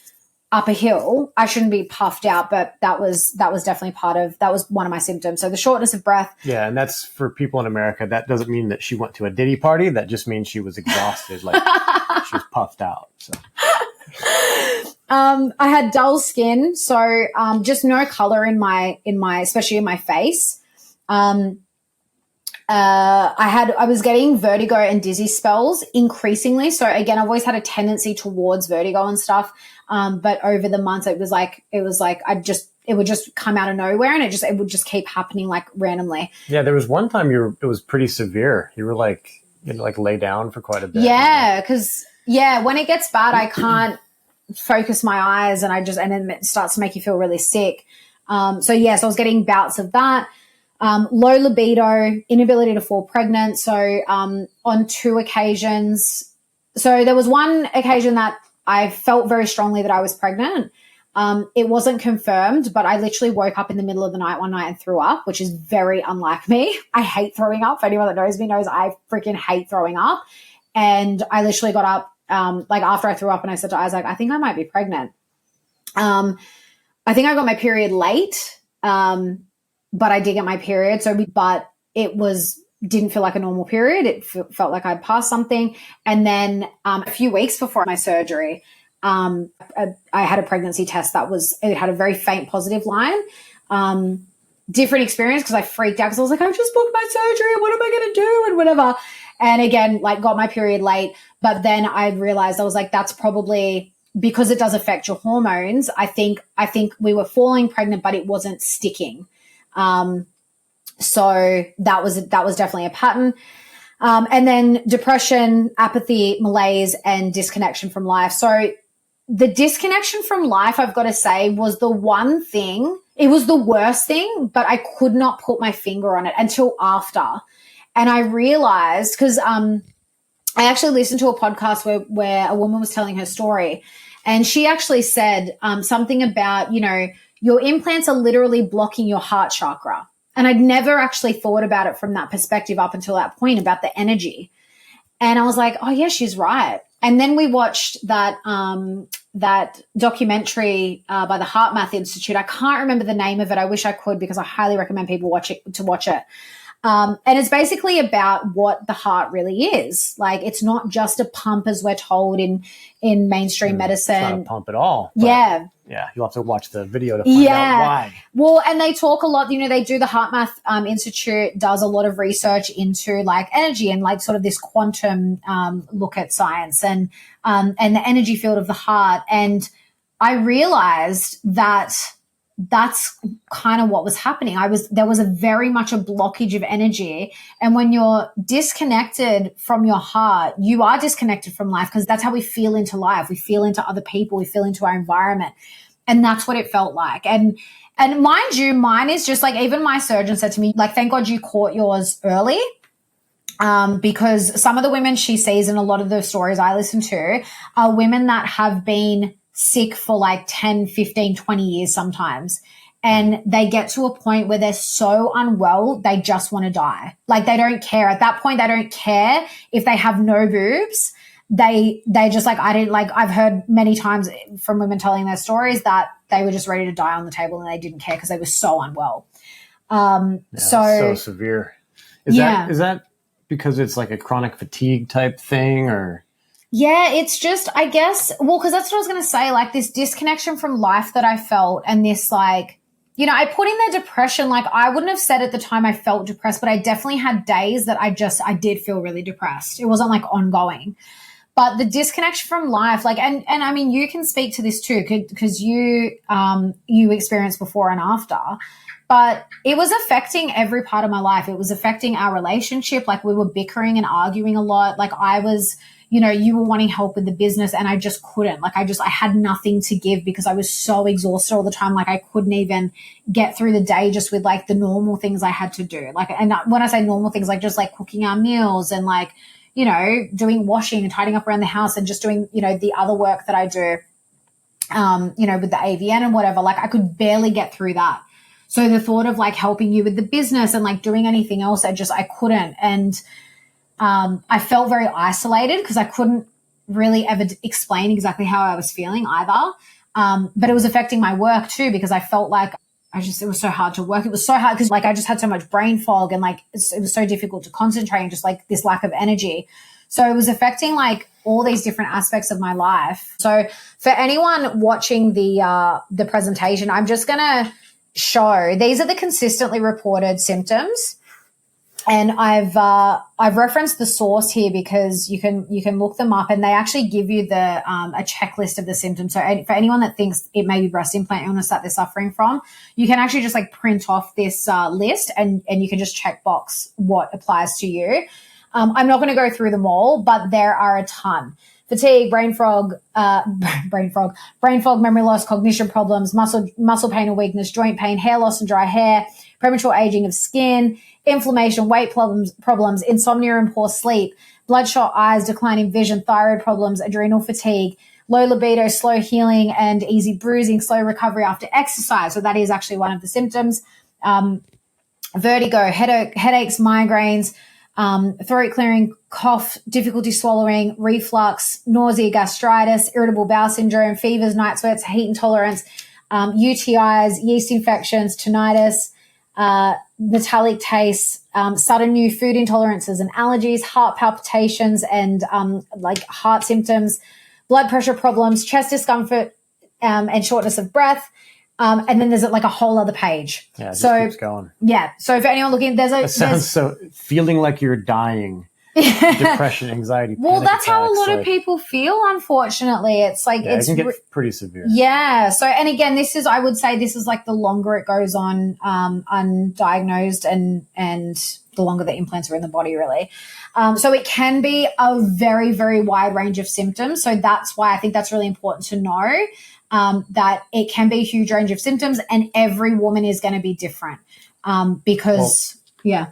B: up a hill, I shouldn't be puffed out. But that was definitely that was one of my symptoms. So the shortness of breath.
A: Yeah. And that's for people in America. That doesn't mean that she went to a Diddy party. That just means she was exhausted. Like she was puffed out. So.
B: I had dull skin, so just no color in my especially in my face. I was getting vertigo and dizzy spells increasingly. So again, I've always had a tendency towards vertigo and stuff. But over the months, it would just come out of nowhere, and it would just keep happening like randomly.
A: Yeah, there was one time it was pretty severe. You were like, lay down for quite a bit.
B: Yeah, because when it gets bad, I can't focus my eyes, and then it starts to make you feel really sick. So I was getting bouts of that. Low libido, inability to fall pregnant. So on 2 occasions, so there was one occasion that I felt very strongly that I was pregnant. It wasn't confirmed, but I literally woke up in the middle of the night one night and threw up, which is very unlike me. I hate throwing up. Anyone that knows me knows I freaking hate throwing up. And I literally got up after I threw up, and I said to Isaac, I think I might be pregnant. I think I got my period late, but I did get my period. But it didn't feel like a normal period. It felt like I'd passed something. And then a few weeks before my surgery, I had a pregnancy test it had a very faint positive line. different experience because I freaked out because I was like, I've just booked my surgery. What am I going to do? And whatever. And again, like got my period late. But then I realized, I was like, that's probably because it does affect your hormones. I think we were falling pregnant, but it wasn't sticking. So that was definitely a pattern. And then depression, apathy, malaise, and disconnection from life. So the disconnection from life, I've got to say, was the one thing. It was the worst thing, but I could not put my finger on it until after. And I realized, because I actually listened to a podcast where a woman was telling her story, and she actually said something about, your implants are literally blocking your heart chakra. And I'd never actually thought about it from that perspective up until that point about the energy. And I was like, oh, yeah, she's right. And then we watched that documentary by the Heart Math Institute. I can't remember the name of it. I wish I could, because I highly recommend people watch it. And it's basically about what the heart really is. Like, it's not just a pump as we're told in mainstream medicine.
A: It's not a pump at all.
B: Yeah.
A: Yeah. You'll have to watch the video to find out why.
B: Well, and they talk a lot, they do, the Heart Math Institute does a lot of research into like energy and like sort of this quantum look at science and the energy field of the heart. And I realized that that's kind of what was happening. There was a very much a blockage of energy. And when you're disconnected from your heart, you are disconnected from life, because that's how we feel into life. We feel into other people. We feel into our environment. And that's what it felt like. And mind you, mine is just like, even my surgeon said to me, like, thank God you caught yours early. Because some of the women she sees in a lot of the stories I listen to are women that have been sick for like 10, 15, 20 years sometimes. And they get to a point where they're so unwell, they just want to die. Like, they don't care. At that point, they don't care if they have no boobs. They just like, I've heard many times from women telling their stories that they were just ready to die on the table and they didn't care because they were so unwell.
A: So severe. Is that because it's like a chronic fatigue type thing, or?
B: Yeah, it's just, I guess, well, because that's what I was going to say, like this disconnection from life that I felt, and this like, I put in there depression. Like, I wouldn't have said at the time I felt depressed, but I definitely had days that I did feel really depressed. It wasn't like ongoing. But the disconnection from life, like, and I mean, you can speak to this too, because you experienced before and after, but it was affecting every part of my life. It was affecting our relationship. Like, we were bickering and arguing a lot. Like, I was, you were wanting help with the business and I just couldn't. Like, I had nothing to give because I was so exhausted all the time. Like, I couldn't even get through the day just with like the normal things I had to do. Like, and when I say normal things, like just like cooking our meals and like, doing washing and tidying up around the house and just doing, the other work that I do, with the AVN and whatever. Like, I could barely get through that. So the thought of like helping you with the business and like doing anything else, I couldn't. And I felt very isolated because I couldn't really ever explain exactly how I was feeling either. But it was affecting my work too, because I felt like it was so hard to work. It was so hard because like I just had so much brain fog and like it was so difficult to concentrate and just like this lack of energy. So it was affecting like all these different aspects of my life. So for anyone watching the presentation, I'm just going to show, these are the consistently reported symptoms. And I've referenced the source here because you can look them up, and they actually give you a checklist of the symptoms. So for anyone that thinks it may be breast implant illness that they're suffering from, you can actually just like print off this list and you can just check box what applies to you. I'm not going to go through them all, but there are a ton. Fatigue, brain fog, memory loss, cognition problems, muscle pain or weakness, joint pain, hair loss and dry hair, premature aging of skin, inflammation, weight problems, insomnia and poor sleep, bloodshot eyes, declining vision, thyroid problems, adrenal fatigue, low libido, slow healing and easy bruising, slow recovery after exercise. So that is actually one of the symptoms. Vertigo, headaches, migraines, throat clearing, cough, difficulty swallowing, reflux, nausea, gastritis, irritable bowel syndrome, fevers, night sweats, heat intolerance, UTIs, yeast infections, tinnitus, metallic taste, sudden new food intolerances and allergies, heart palpitations and like heart symptoms, blood pressure problems, chest discomfort and shortness of breath, And then there's like a whole other page.
A: Yeah, it just keeps going.
B: Yeah. So if anyone looking,
A: It sounds so feeling like you're dying. Depression, anxiety.
B: Well, that's
A: attacks,
B: how a lot of people feel, unfortunately. It's like,
A: it can get pretty severe.
B: Yeah. So, and again, I would say this is like the longer it goes on, undiagnosed and the longer the implants are in the body, really. So it can be a very, very wide range of symptoms. So that's why I think that's really important to know, that it can be a huge range of symptoms and every woman is going to be different, because, yeah.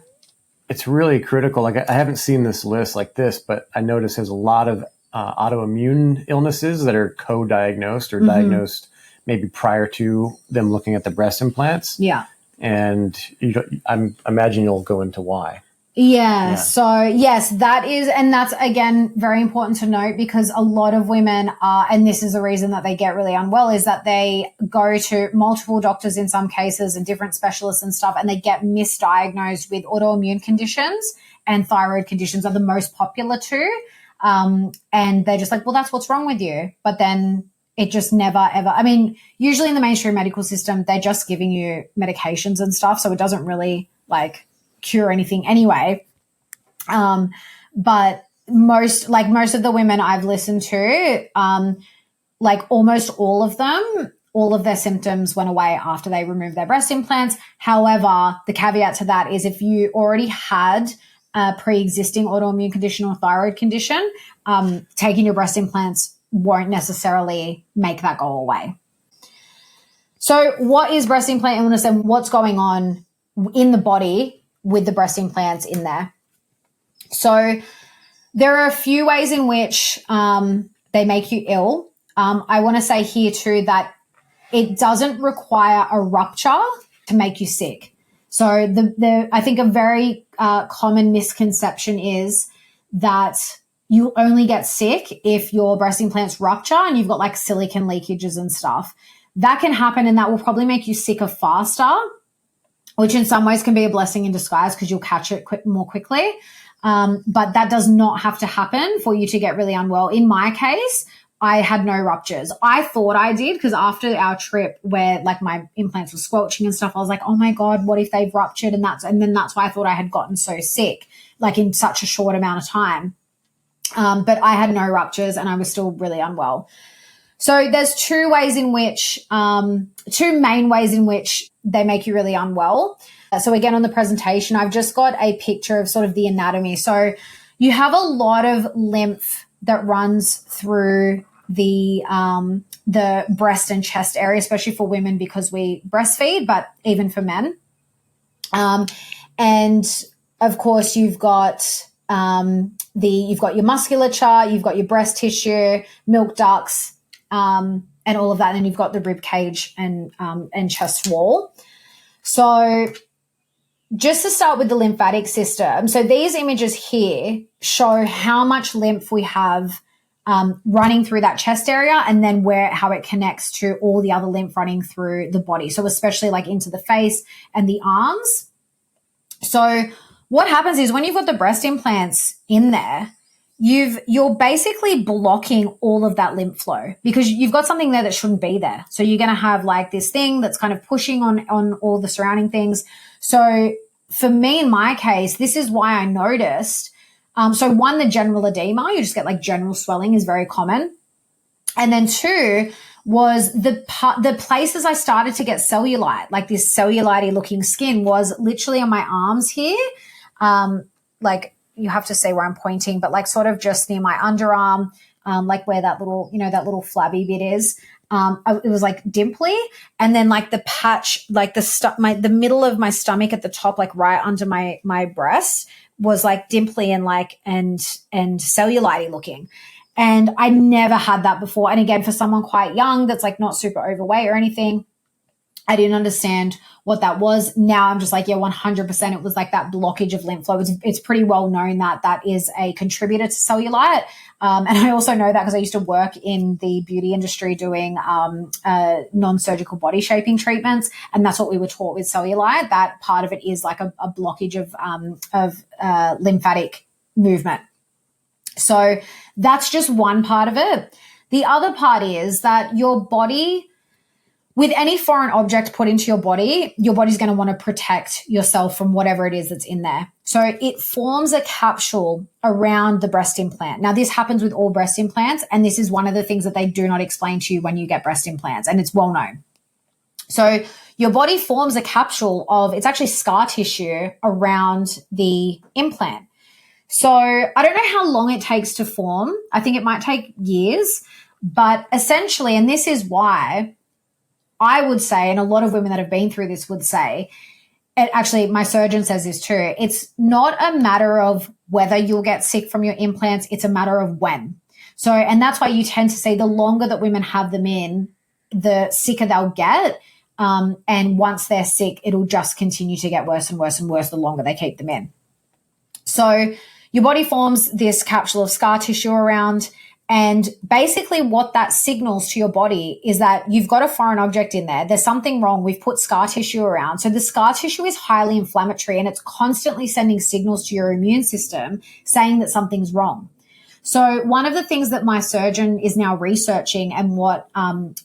A: It's really critical. Like I haven't seen this list like this, but I notice there's a lot of autoimmune illnesses that are co-diagnosed or diagnosed maybe prior to them looking at the breast implants.
B: Yeah.
A: And I imagine you'll go into why.
B: Yeah. So yes, that's again, very important to note, because a lot of women are, and this is the reason that they get really unwell, is that they go to multiple doctors in some cases and different specialists and stuff, and they get misdiagnosed with autoimmune conditions, and thyroid conditions are the most popular too. And they're just like, well, that's what's wrong with you. But then it just never, ever, I mean, usually in the mainstream medical system, they're just giving you medications and stuff. So it doesn't really like cure anything anyway. But most of the women I've listened to, like almost all of them, all of their symptoms went away after they removed their breast implants. However, the caveat to that is if you already had a pre-existing autoimmune condition or thyroid condition, taking your breast implants won't necessarily make that go away. So what is breast implant illness and what's going on in the body with the breast implants in there? So there are a few ways in which they make you ill. I want to say here too that it doesn't require a rupture to make you sick. So I think a very common misconception is that you only get sick if your breast implants rupture and you've got like silicone leakages and stuff. That can happen and that will probably make you sicker faster, which in some ways can be a blessing in disguise because you'll catch it more quickly. But that does not have to happen for you to get really unwell. In my case, I had no ruptures. I thought I did because after our trip where like my implants were squelching and stuff, I was like, oh my God, what if they've ruptured? And then that's why I thought I had gotten so sick, like in such a short amount of time. But I had no ruptures and I was still really unwell. So there's two main ways in which they make you really unwell. So again, on the presentation, I've just got a picture of sort of the anatomy. So you have a lot of lymph that runs through the breast and chest area, especially for women because we breastfeed, but even for men. And of course, you've got your musculature, you've got your breast tissue, milk ducts, and all of that. And then you've got the rib cage and chest wall. So just to start with the lymphatic system. So these images here show how much lymph we have running through that chest area and then how it connects to all the other lymph running through the body. So especially like into the face and the arms. So what happens is when you've got the breast implants in there, you're basically blocking all of that lymph flow because you've got something there that shouldn't be there. So you're going to have like this thing that's kind of pushing on all the surrounding things. So for me, in my case, this is why I noticed. So one, the general edema, you just get like general swelling is very common. And then two was the places I started to get cellulite, like this cellulite looking skin was literally on my arms here. Like you have to see where I'm pointing, but like sort of just near my underarm, like where that little flabby bit is. It was like dimply, and then like the patch, like the middle of my stomach at the top, like right under my breast was like dimply and cellulite looking. And I never had that before. And again, for someone quite young, that's like not super overweight or anything, I didn't understand what that was. Now I'm just like, yeah, 100%. It was like that blockage of lymph flow. It's pretty well known that is a contributor to cellulite. And I also know that because I used to work in the beauty industry doing non-surgical body shaping treatments. And that's what we were taught with cellulite. That part of it is like a blockage of lymphatic movement. So that's just one part of it. The other part is that your body, with any foreign object put into your body's going to want to protect yourself from whatever it is that's in there. So it forms a capsule around the breast implant. Now, this happens with all breast implants, and this is one of the things that they do not explain to you when you get breast implants, and it's well known. So your body forms a capsule it's actually scar tissue around the implant. So I don't know how long it takes to form. I think it might take years, but essentially, and this is why I would say, and a lot of women that have been through this would say, and actually my surgeon says this too, it's not a matter of whether you'll get sick from your implants, it's a matter of when. So, and that's why you tend to see the longer that women have them in, the sicker they'll get. And once they're sick, it'll just continue to get worse and worse and worse the longer they keep them in. So your body forms this capsule of scar tissue around. And basically what that signals to your body is that you've got a foreign object in there. There's something wrong. We've put scar tissue around. So the scar tissue is highly inflammatory, and it's constantly sending signals to your immune system saying that something's wrong. So one of the things that my surgeon is now researching, and what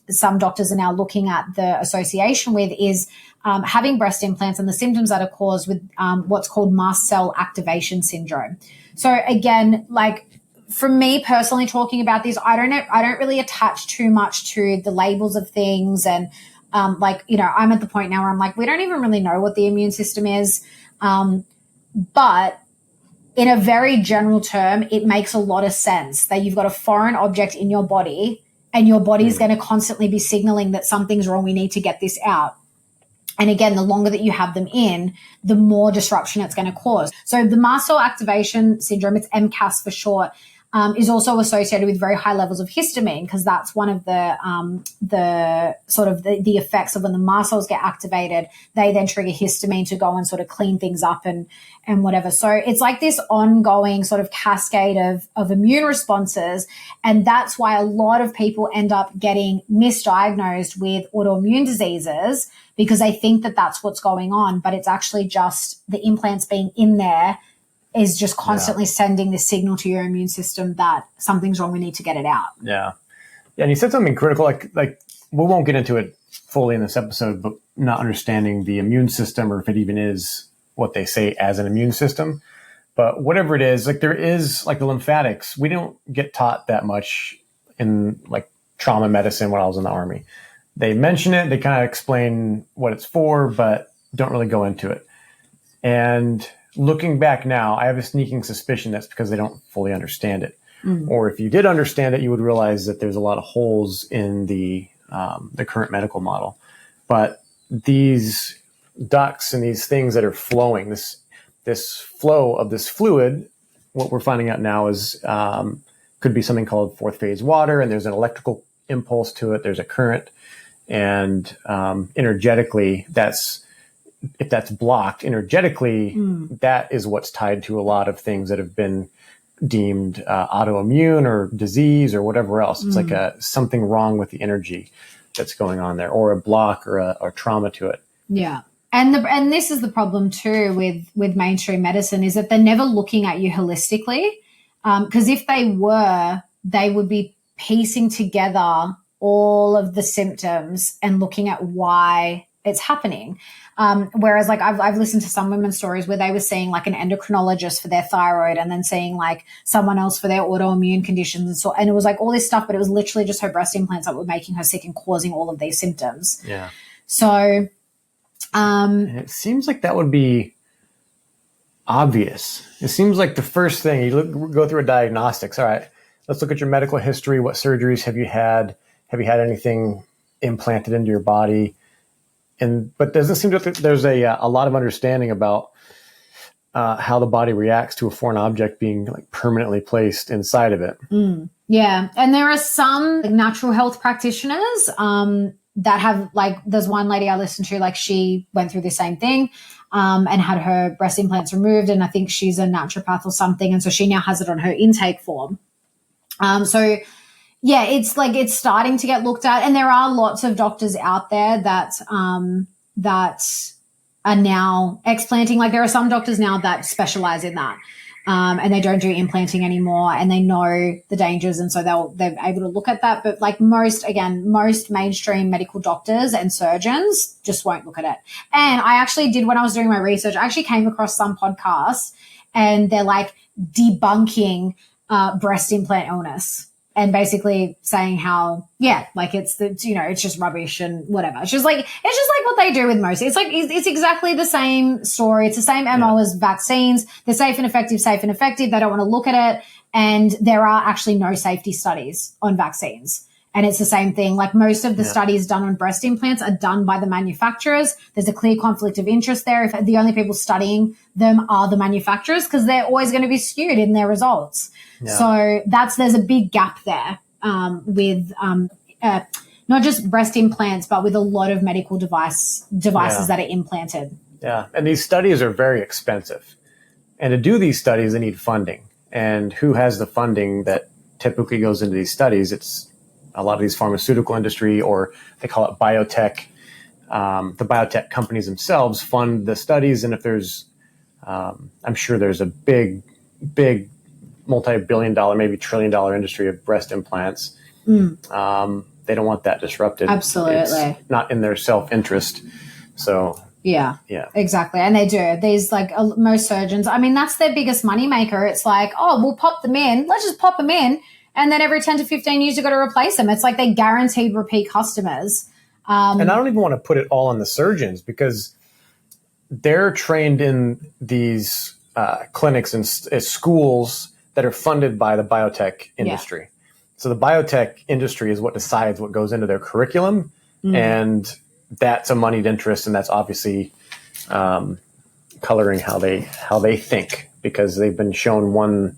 B: some doctors are now looking at the association with, is having breast implants and the symptoms that are caused with what's called mast cell activation syndrome. So again, like, for me personally, talking about this, I don't really attach too much to the labels of things. And I'm at the point now where I'm like, we don't even really know what the immune system is. But in a very general term, it makes a lot of sense that you've got a foreign object in your body, and your body is going to constantly be signaling that something's wrong. We need to get this out. And again, the longer that you have them in, the more disruption it's going to cause. So the mast cell activation syndrome, it's MCAS for short, is also associated with very high levels of histamine, because that's one of the effects of when the mast cells get activated. They then trigger histamine to go and sort of clean things up and whatever. So it's like this ongoing sort of cascade of immune responses. And that's why a lot of people end up getting misdiagnosed with autoimmune diseases, because they think that that's what's going on, but it's actually just the implants being in there is just constantly sending this signal to your immune system that something's wrong. We need to get it out.
A: Yeah. And you said something critical, like we won't get into it fully in this episode, but not understanding the immune system, or if it even is what they say as an immune system. But whatever it is, like there is like the lymphatics, we don't get taught that much in like trauma medicine when I was in the Army. They mention it, they kind of explain what it's for, but don't really go into it. And looking back now, I have a sneaking suspicion that's because they don't fully understand it. Or if you did understand it, you would realize that there's a lot of holes in the current medical model. But these ducts and these things that are flowing, this flow of this fluid, what we're finding out now is could be something called fourth phase water, and there's an electrical impulse to it. There's a current, and energetically, if that's blocked energetically, that is what's tied to a lot of things that have been deemed autoimmune or disease or whatever else. It's like something wrong with the energy that's going on there, or a block or a trauma to it.
B: Yeah. And this is the problem too with mainstream medicine, is that they're never looking at you holistically. Because if they were, they would be piecing together all of the symptoms and looking at why it's happening. Whereas like I've listened to some women's stories where they were seeing like an endocrinologist for their thyroid, and then seeing like someone else for their autoimmune conditions. And it was like all this stuff, but it was literally just her breast implants that were making her sick and causing all of these symptoms.
A: Yeah.
B: So,
A: it seems like that would be obvious. It seems like the first thing you go through a diagnostics. All right, let's look at your medical history. What surgeries have you had? Have you had anything implanted into your body? But doesn't seem that there's a lot of understanding about how the body reacts to a foreign object being like permanently placed inside of it.
B: Yeah, and there are some natural health practitioners that have, like, there's one lady I listened to, like she went through the same thing and had her breast implants removed, and I think she's a naturopath or something, and so she now has it on her intake form. So yeah, it's like it's starting to get looked at, and there are lots of doctors out there that are now explanting. Like there are some doctors now that specialize in that. and they don't do implanting anymore, and they know the dangers, and so they're able to look at that. But like most mainstream medical doctors and surgeons just won't look at it. And I actually did, when I was doing my research, I actually came across some podcasts, and they're like debunking breast implant illness, and basically saying how, like it's just rubbish and whatever. It's just like what they do with most. It's exactly the same story. It's the same MO as vaccines. They're safe and effective. They don't want to look at it. And there are actually no safety studies on vaccines. And it's the same thing. Like most of the studies done on breast implants are done by the manufacturers. There's a clear conflict of interest there. If the only people studying them are the manufacturers, because they're always going to be skewed in their results. Yeah. So there's a big gap there with not just breast implants, but with a lot of medical devices that are implanted. Yeah.
A: And these studies are very expensive. And to do these studies, they need funding. And who has the funding that typically goes into these studies? It's a lot of these pharmaceutical industry, or they call it biotech. The biotech companies themselves fund the studies. And if there's, I'm sure there's a big multi-billion-dollar, maybe trillion-dollar industry of breast implants. They don't want that disrupted.
B: Absolutely.
A: It's not in their self-interest. So
B: yeah, exactly. And they do. These most surgeons, I mean, that's their biggest moneymaker. It's like, oh, we'll pop them in. Let's just pop them in. And then every 10 to 15 years, you've got to replace them. It's like they guaranteed repeat customers.
A: And I don't even want to put it all on the surgeons, because they're trained in these clinics and schools that are funded by the biotech industry. Yeah. So the biotech industry is what decides what goes into their curriculum. And that's a moneyed interest. And that's obviously coloring how they think, because they've been shown one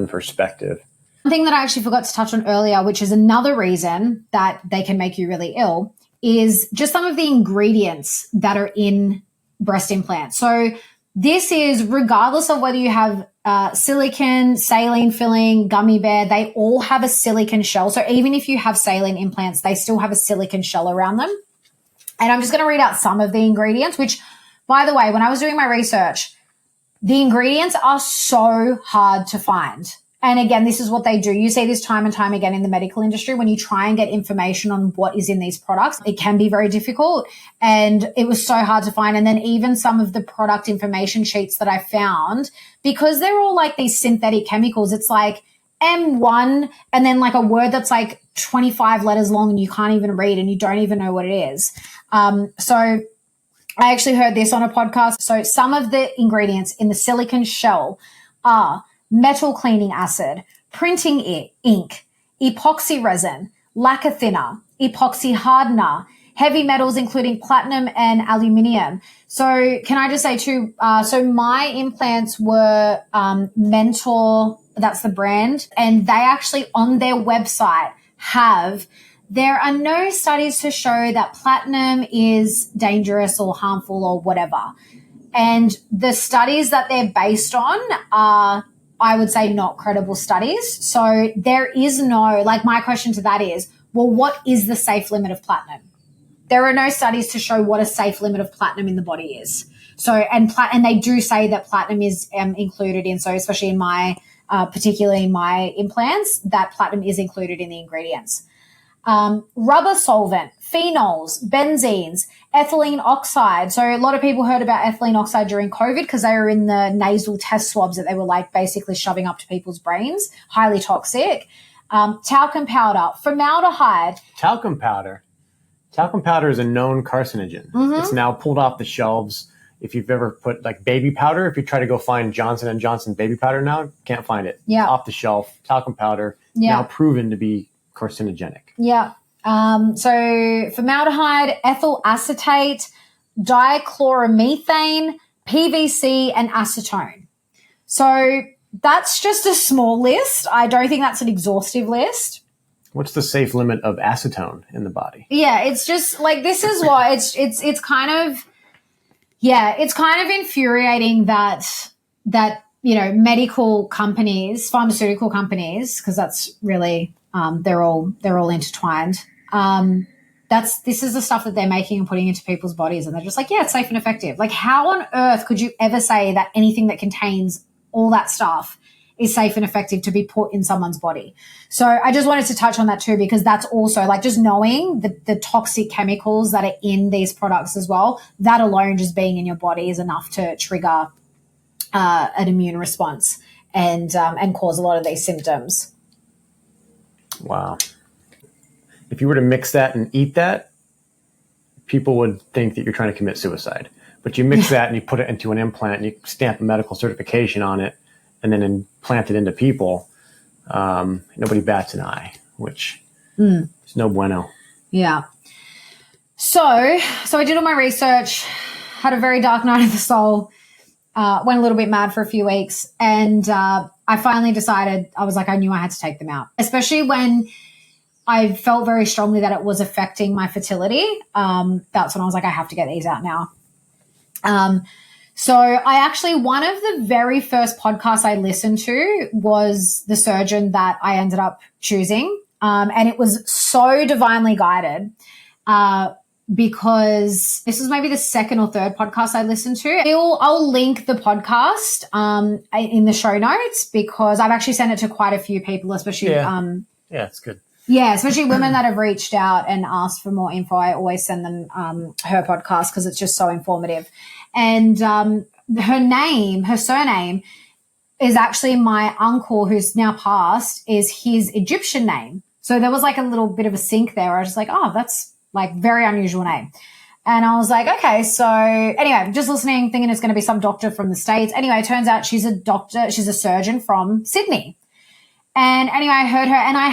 A: perspective.
B: One thing that I actually forgot to touch on earlier, which is another reason that they can make you really ill, is just some of the ingredients that are in breast implants. So this is regardless of whether you have silicone, saline filling, gummy bear, they all have a silicone shell. So even if you have saline implants, they still have a silicone shell around them. And I'm just going to read out some of the ingredients, which, by the way, when I was doing my research, the ingredients are so hard to find. And again, this is what they do. You see this time and time again in the medical industry. When you try and get information on what is in these products, it can be very difficult. And it was so hard to find. And then even some of the product information sheets that I found, because they're all like these synthetic chemicals, it's like M1 and then like a word that's like 25 letters long and you can't even read and you don't even know what it is. So I actually heard this on a podcast. So some of the ingredients in the silicone shell are metal cleaning acid, printing ink, epoxy resin, lacquer thinner, epoxy hardener, heavy metals including platinum and aluminium. So can I just say too, so my implants were Mentor, that's the brand, and they actually on their website there are no studies to show that platinum is dangerous or harmful or whatever. And the studies that they're based on are, I would say, not credible studies. So there is no, my question to that is, well, what is the safe limit of platinum? There are no studies to show what a safe limit of platinum in the body is. So, and they do say that platinum is included in, so especially in particularly my implants, that platinum is included in the ingredients. Rubber solvent, phenols, benzenes, ethylene oxide. So a lot of people heard about ethylene oxide during COVID because they were in the nasal test swabs that they were basically shoving up to people's brains, highly toxic. Talcum powder, formaldehyde.
A: Talcum powder is a known carcinogen. Mm-hmm. It's now pulled off the shelves. If you've ever put baby powder, if you try to go find Johnson & Johnson baby powder now, can't find it.
B: Yeah.
A: Off the shelf, talcum powder, now proven to be carcinogenic.
B: Yeah. So formaldehyde, ethyl acetate, dichloromethane, PVC, and acetone. So that's just a small list. I don't think that's an exhaustive list.
A: What's the safe limit of acetone in the body?
B: Yeah, it's just this is what it's kind of, it's kind of infuriating that medical companies, pharmaceutical companies, because that's really they're all intertwined. This is the stuff that they're making and putting into people's bodies, and they're just it's safe and effective. How on earth could you ever say that anything that contains all that stuff is safe and effective to be put in someone's body. So I just wanted to touch on that too, because that's also like just knowing the toxic chemicals that are in these products as well, that alone just being in your body is enough to trigger an immune response and cause a lot of these symptoms.
A: Wow. If you were to mix that and eat that, people would think that you're trying to commit suicide. But you mix that and you put it into an implant and you stamp a medical certification on it and then implant it into people, nobody bats an eye, which is no bueno.
B: Yeah. So I did all my research, had a very dark night of the soul, went a little bit mad for a few weeks, and I finally decided, I was like, I knew I had to take them out, especially when I felt very strongly that it was affecting my fertility. That's when I was like, I have to get these out now. So I actually, one of the very first podcasts I listened to was the surgeon that I ended up choosing. And it was so divinely guided, because this was maybe the second or third podcast I listened to. I'll link the podcast, in the show notes, because I've actually sent it to quite a few people, especially,
A: yeah, it's good.
B: Yeah, especially women that have reached out and asked for more info. I always send them her podcast because it's just so informative. And her surname is actually my uncle, who's now passed, is his Egyptian name. So there was like a little bit of a sync there. I was just like, oh, that's like very unusual name. And I was like, okay. So anyway, just listening, thinking it's going to be some doctor from the States. Anyway, it turns out she's a surgeon from Sydney. And anyway, I heard her, and I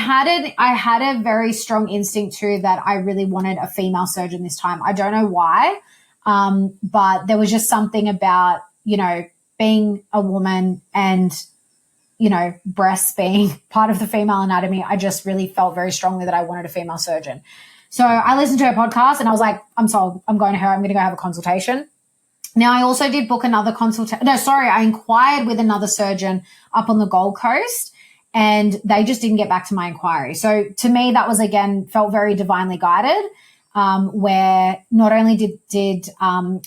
B: had a very strong instinct too that I really wanted a female surgeon this time. I don't know why, but there was just something about, being a woman and, breasts being part of the female anatomy. I just really felt very strongly that I wanted a female surgeon. So I listened to her podcast and I was like, I'm sold. I'm going to her. I'm going to go have a consultation. Now, I also did book another consultation. I inquired with another surgeon up on the Gold Coast, and they just didn't get back to my inquiry. So to me, that was, again, felt very divinely guided, where not only did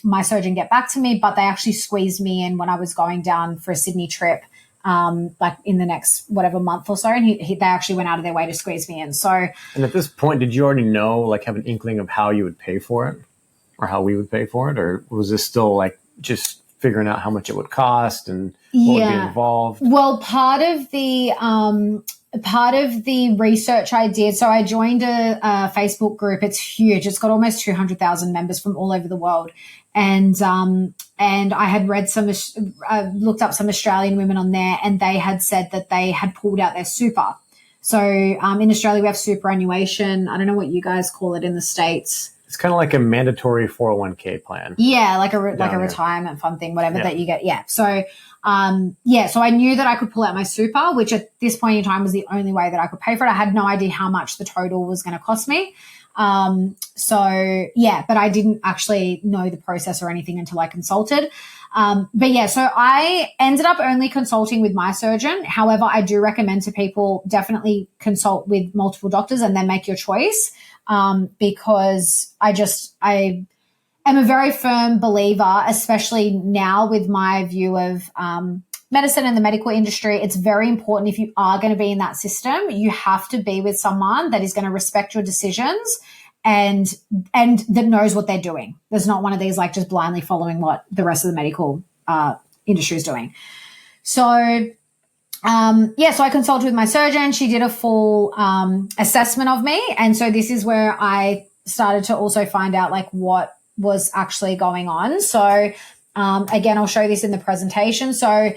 B: my surgeon get back to me, but they actually squeezed me in when I was going down for a Sydney trip, like in the next whatever month or so. And they actually went out of their way to squeeze me in. So,
A: and at this point, did you already know, like, have an inkling of how you would pay for it, or how we would pay for it? Or was this still like just figuring out how much it would cost and what would be involved?
B: Well, part of the research I did, so I joined a Facebook group. It's huge. It's got almost 200,000 members from all over the world. And I had looked up some Australian women on there, and they had said that they had pulled out their super. So in Australia, we have superannuation. I don't know what you guys call it in the States.
A: It's kind of like a mandatory 401k plan.
B: Yeah, like a retirement fund thing, whatever that you get. Yeah. So, so I knew that I could pull out my super, which at this point in time was the only way that I could pay for it. I had no idea how much the total was going to cost me. But I didn't actually know the process or anything until I consulted. So I ended up only consulting with my surgeon. However, I do recommend to people definitely consult with multiple doctors and then make your choice. Because I am a very firm believer, especially now with my view of medicine and the medical industry. It's very important, if you are going to be in that system, you have to be with someone that is going to respect your decisions and that knows what they're doing. There's not one of these like just blindly following what the rest of the medical industry is doing. So so I consulted with my surgeon. She did a full assessment of me. And so this is where I started to also find out like what was actually going on. So again, I'll show this in the presentation. So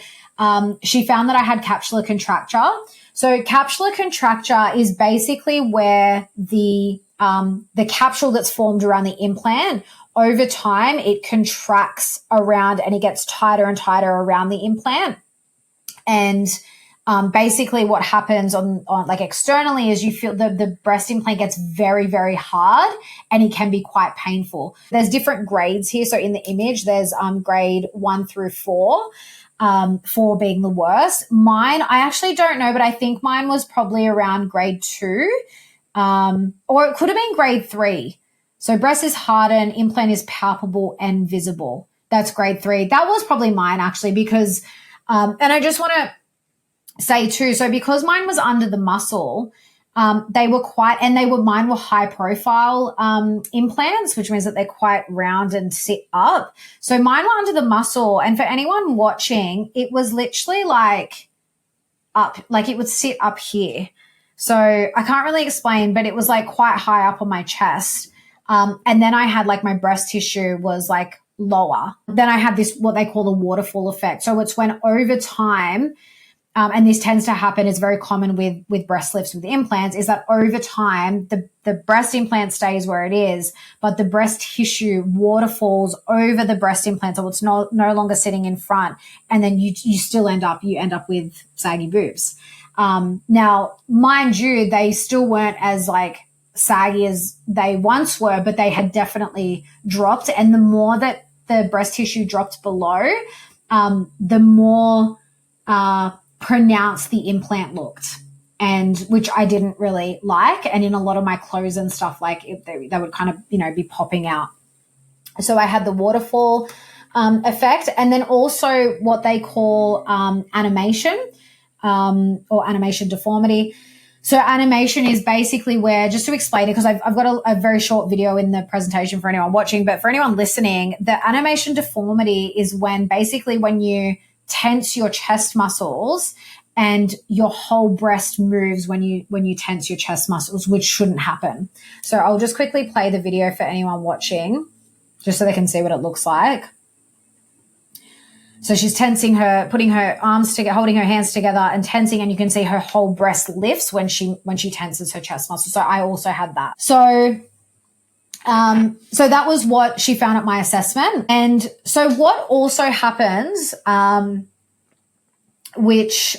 B: she found that I had capsular contracture. So capsular contracture is basically where the capsule that's formed around the implant, over time, it contracts around and it gets tighter and tighter around the implant. And basically what happens on like externally is you feel the breast implant gets very, very hard and it can be quite painful. There's different grades here. So in the image, there's grade 1 through 4, 4 being the worst. Mine, I actually don't know, but I think mine was probably around grade 2, or it could have been grade 3. So breast is hardened, implant is palpable and visible. That's grade 3. That was probably mine actually, because And I just want to say too, so because mine was under the muscle, mine were high profile implants, which means that they're quite round and sit up. So mine were under the muscle. And for anyone watching, it was literally like up, like it would sit up here. So I can't really explain, but it was like quite high up on my chest. And then I had like my breast tissue was like lower. Then I had this, what they call the waterfall effect. So it's when over time, and this tends to happen, is very common with breast lifts with implants, is that over time, the breast implant stays where it is, but the breast tissue waterfalls over the breast implant. So it's no longer sitting in front. And then you still end up with saggy boobs. Now, mind you, they still weren't as like saggy as they once were, but they had definitely dropped. And the more that the breast tissue dropped below, the more pronounced the implant looked, and which I didn't really like. And in a lot of my clothes and stuff, like they would kind of, be popping out. So I had the waterfall effect, and then also what they call animation or animation deformity. So animation is basically where, just to explain it, because I've got a very short video in the presentation for anyone watching, but for anyone listening, the animation deformity is when you tense your chest muscles and your whole breast moves when you tense your chest muscles, which shouldn't happen. So I'll just quickly play the video for anyone watching, just so they can see what it looks like. So she's tensing putting her arms together, holding her hands together and tensing, and you can see her whole breast lifts when she tenses her chest muscle. So I also had that. So that was what she found at my assessment. And so what also happens, which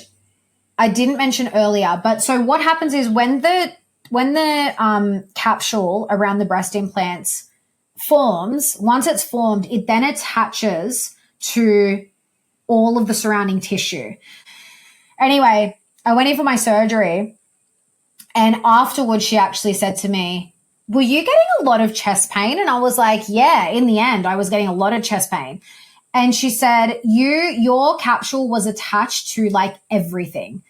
B: I didn't mention earlier, but so what happens is when the capsule around the breast implants forms, once it's formed, it then attaches to all of the surrounding tissue. Anyway, I went in for my surgery, and afterwards she actually said to me, "Were you getting a lot of chest pain?" And I was like, yeah, in the end, I was getting a lot of chest pain. And she said, your capsule was attached to like everything.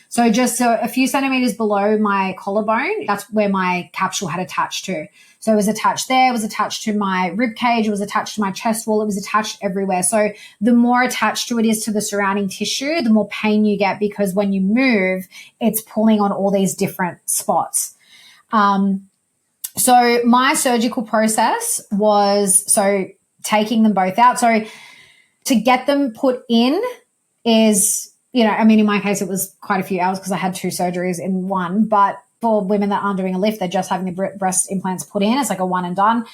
B: So just a few centimeters below my collarbone, that's where my capsule had attached to. So it was attached there, it was attached to my rib cage, it was attached to my chest wall, it was attached everywhere. So the more attached to it is to the surrounding tissue, the more pain you get, because when you move, it's pulling on all these different spots. So my surgical process was taking them both out. So to get them put in is, in my case, it was quite a few hours because I had 2 surgeries in one. But for women that aren't doing a lift, they're just having the breast implants put in. It's like a one and done.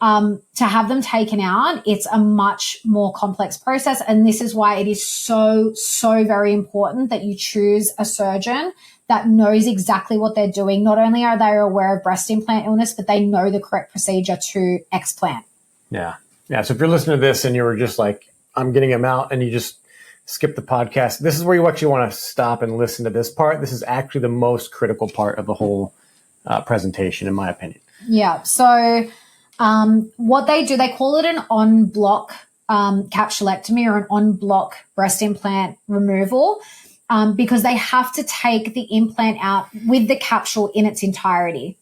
B: To have them taken out, it's a much more complex process. And this is why it is so, so very important that you choose a surgeon that knows exactly what they're doing. Not only are they aware of breast implant illness, but they know the correct procedure to explant.
A: Yeah. Yeah. So if you're listening to this and you were just like, I'm getting them out, and you just skip the podcast, this is where you actually want to stop and listen to this part. This is actually the most critical part of the whole presentation, in my opinion.
B: Yeah. So what they do, they call it an on-block capsulectomy or an on-block breast implant removal. Because they have to take the implant out with the capsule in its entirety.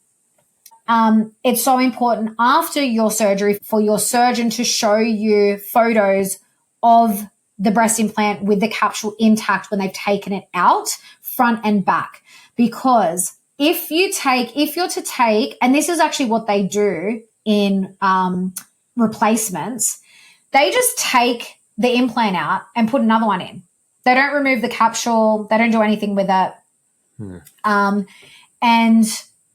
B: It's so important after your surgery for your surgeon to show you photos of the breast implant with the capsule intact when they've taken it out, front and back. Because if you're to take, and this is actually what they do in replacements, they just take the implant out and put another one in. They don't remove the capsule. They don't do anything with it. And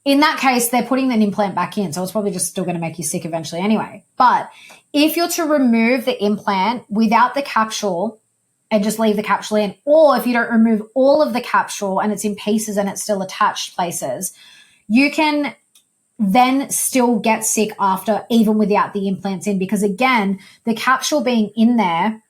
B: in that case, they're putting an implant back in. So it's probably just still going to make you sick eventually anyway. But if you're to remove the implant without the capsule and just leave the capsule in, or if you don't remove all of the capsule and it's in pieces and it's still attached places, you can then still get sick after, even without the implants in, because again, the capsule being in there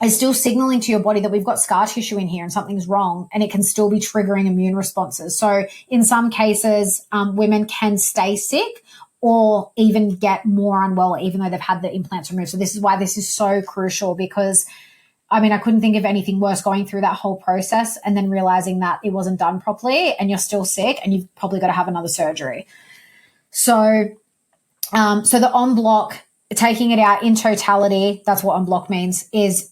B: is still signaling to your body that we've got scar tissue in here and something's wrong, and it can still be triggering immune responses. So in some cases, women can stay sick or even get more unwell even though they've had the implants removed. So this is why this is so crucial, because I couldn't think of anything worse going through that whole process and then realizing that it wasn't done properly and you're still sick and you've probably got to have another surgery. So the en bloc, taking it out in totality, that's what en bloc means, is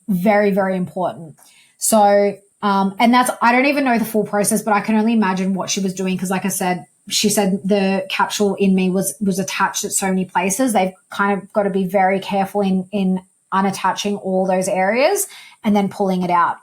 B: very, very important. So, and that's, I don't even know the full process, but I can only imagine what she was doing because, like I said, she said the capsule in me was attached at so many places. They've kind of got to be very careful in unattaching all those areas and then pulling it out.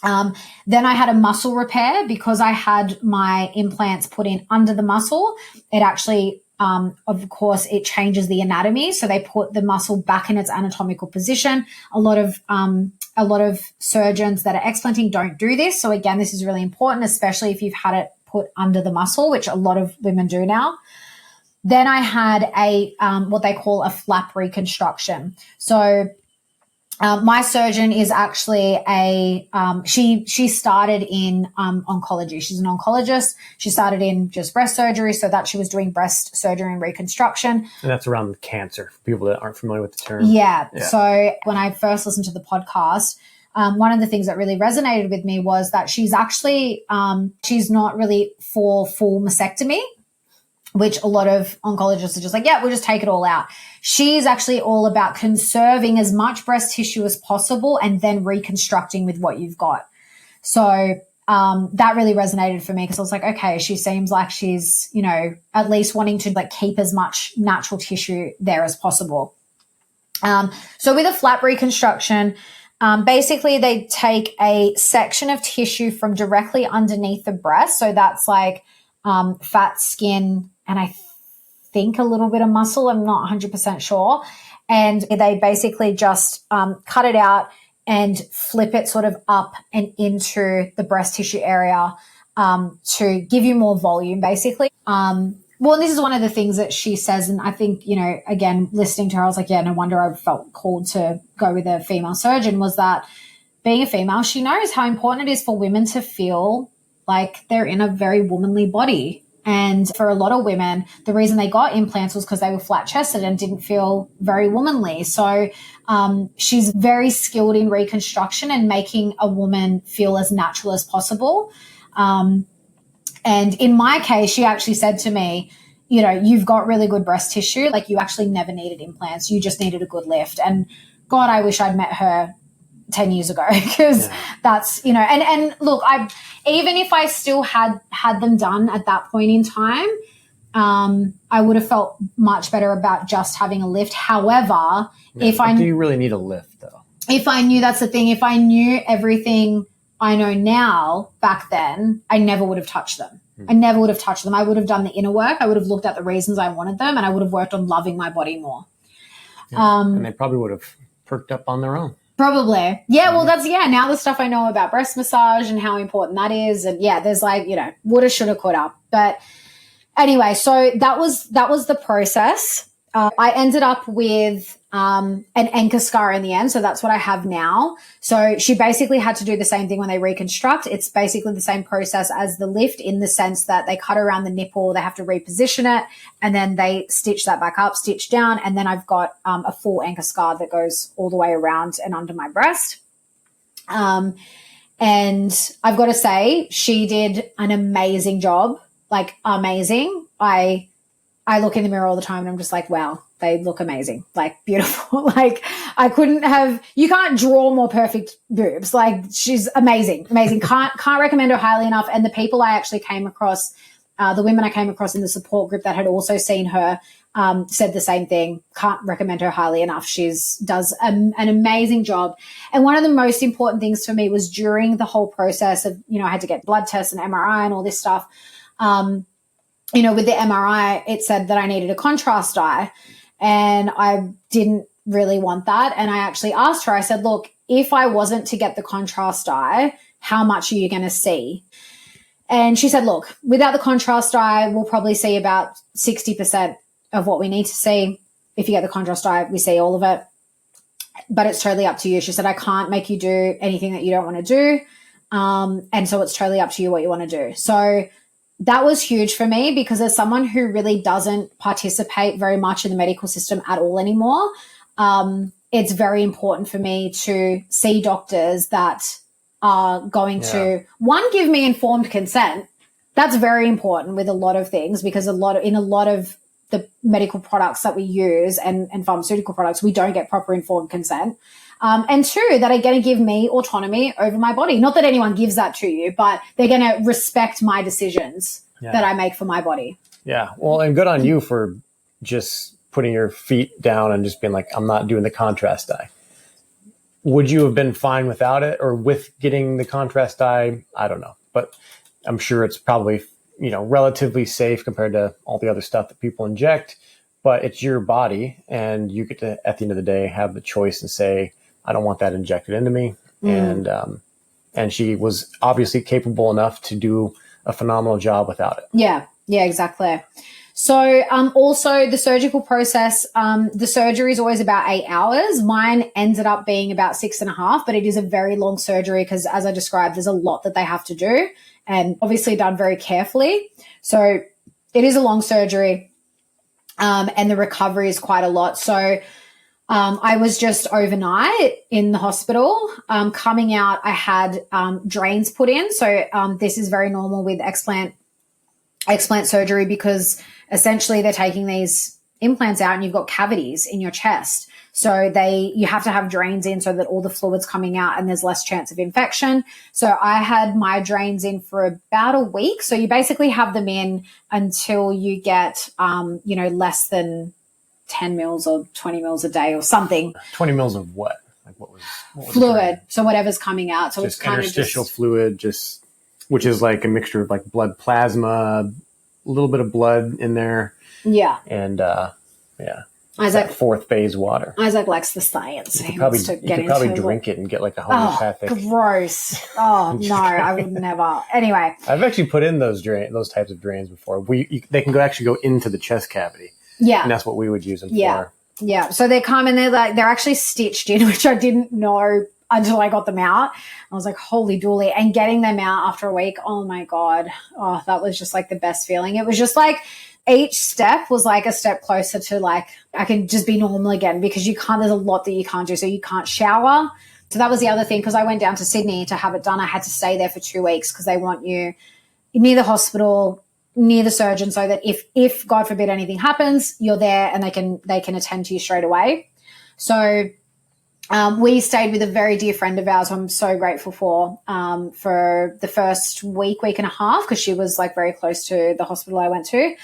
B: Then I had a muscle repair because I had my implants put in under the muscle. It actually, of course, it changes the anatomy. So they put the muscle back in its anatomical position. A lot of surgeons that are explanting don't do this. So again, this is really important, especially if you've had it put under the muscle, which a lot of women do now. Then I had a what they call a flap reconstruction. So my surgeon is actually she started in oncology. She's an oncologist. She started in just breast surgery, so that she was doing breast surgery and reconstruction.
A: And that's around cancer, for people that aren't familiar with the term.
B: Yeah. So when I first listened to the podcast, one of the things that really resonated with me was that she's actually she's not really for full mastectomy, which a lot of oncologists are just like, yeah, we'll just take it all out. She's actually all about conserving as much breast tissue as possible and then reconstructing with what you've got. So that really resonated for me because I was like, okay, she seems like she's, at least wanting to like keep as much natural tissue there as possible. So with a flap reconstruction, basically they take a section of tissue from directly underneath the breast. So that's like fat, skin, and I think a little bit of muscle. I'm not 100% sure. And they basically just cut it out and flip it sort of up and into the breast tissue area to give you more volume, basically. Well, this is one of the things that she says, and I think, again, listening to her, I was like, yeah, no wonder I felt called to go with a female surgeon, was that being a female, she knows how important it is for women to feel like they're in a very womanly body. And for a lot of women, the reason they got implants was because they were flat-chested and didn't feel very womanly. So she's very skilled in reconstruction and making a woman feel as natural as possible. And in my case, she actually said to me, you've got really good breast tissue. Like, you actually never needed implants. You just needed a good lift. And God, I wish I'd met her 10 years ago because that's, and look, even if I still had them done at that point in time, I would have felt much better about just having a lift. However,
A: do you really need a lift though?
B: If I knew, that's the thing, if I knew everything I know now back then, I never would have touched them. I never would have touched them. I would have done the inner work. I would have looked at the reasons I wanted them, and I would have worked on loving my body more.
A: And they probably would have perked up on their own.
B: Probably. Yeah, well, now the stuff I know about breast massage and how important that is. And there's like, woulda, shoulda, coulda. But anyway, so that was the process. I ended up with an anchor scar in the end. So that's what I have now. So she basically had to do the same thing when they reconstruct. It's basically the same process as the lift in the sense that they cut around the nipple, they have to reposition it, and then they stitch that back up, stitch down, and then I've got a full anchor scar that goes all the way around and under my breast. And I've got to say, she did an amazing job, like amazing. I look in the mirror all the time and I'm just like, wow, they look amazing, like beautiful. Like you can't draw more perfect boobs. Like, she's amazing. Can't recommend her highly enough. And the people I actually came across, the women I came across in the support group that had also seen her, said the same thing. Can't recommend her highly enough. Does an amazing job. And one of the most important things for me was during the whole process of, I had to get blood tests and MRI and all this stuff. With the MRI, it said that I needed a contrast dye, and I didn't really want that. And I actually asked her, I said, look, if I wasn't to get the contrast dye, how much are you going to see? And she said, look, without the contrast dye, we'll probably see about 60% of what we need to see. If you get the contrast dye, we see all of it. But it's totally up to you. She said, I can't make you do anything that you don't want to do. And so it's totally up to you what you want to do. So that was huge for me because as someone who really doesn't participate very much in the medical system at all anymore, it's very important for me to see doctors that are going to, one, give me informed consent. That's very important with a lot of things, because in a lot of the medical products that we use and pharmaceutical products, we don't get proper informed consent. And two, that are going to give me autonomy over my body. Not that anyone gives that to you, but they're going to respect my decisions that I make for my body.
A: Yeah. Well, and good on you for just putting your feet down and just being like, I'm not doing the contrast dye. Would you have been fine without it, or with getting the contrast dye? I don't know, but I'm sure it's probably, relatively safe compared to all the other stuff that people inject, but it's your body, and you get to, at the end of the day, have the choice and say, I don't want that injected into me. And she was obviously capable enough to do a phenomenal job without it.
B: Yeah, exactly. So also the surgical process, the surgery is always about 8 hours. Mine ended up being about 6.5, but it is a very long surgery because, as I described, there's a lot that they have to do, and obviously done very carefully. So it is a long surgery, and the recovery is quite a lot. So I was just overnight in the hospital. Coming out, I had drains put in. So this is very normal with explant surgery, because essentially they're taking these implants out and you've got cavities in your chest. So you have to have drains in so that all the fluid's coming out and there's less chance of infection. So I had my drains in for about a week. So you basically have them in until you get, less than 10 mils or 20 mils a day or something.
A: 20 mils of what? Like what was
B: fluid. So whatever's coming out. So
A: just
B: it's kind
A: interstitial
B: of
A: fluid, which is like a mixture of like blood plasma, a little bit of blood in there.
B: Yeah.
A: And
B: Isaac,
A: fourth phase water.
B: Isaac likes the science.
A: You could probably drink it and get like a homeopathic.
B: Oh, gross. Oh, no, I would never. Anyway.
A: I've actually put in those types of drains before. They can actually go into the chest cavity.
B: Yeah.
A: And that's what we would use them for.
B: Yeah. So they come and they're actually stitched in, which I didn't know until I got them out. I was like, holy dooly. And getting them out after a week, oh my God. Oh, that was just like the best feeling. It was just like each step was like a step closer to like, I can just be normal again, because there's a lot that you can't do. So you can't shower. So that was the other thing, because I went down to Sydney to have it done. I had to stay there for 2 weeks because they want you near the hospital, near the surgeon, so that if God forbid anything happens, you're there and they can attend to you straight away. So we stayed with a very dear friend of ours who I'm so grateful for the first week and a half, because she was like very close to the hospital I went to.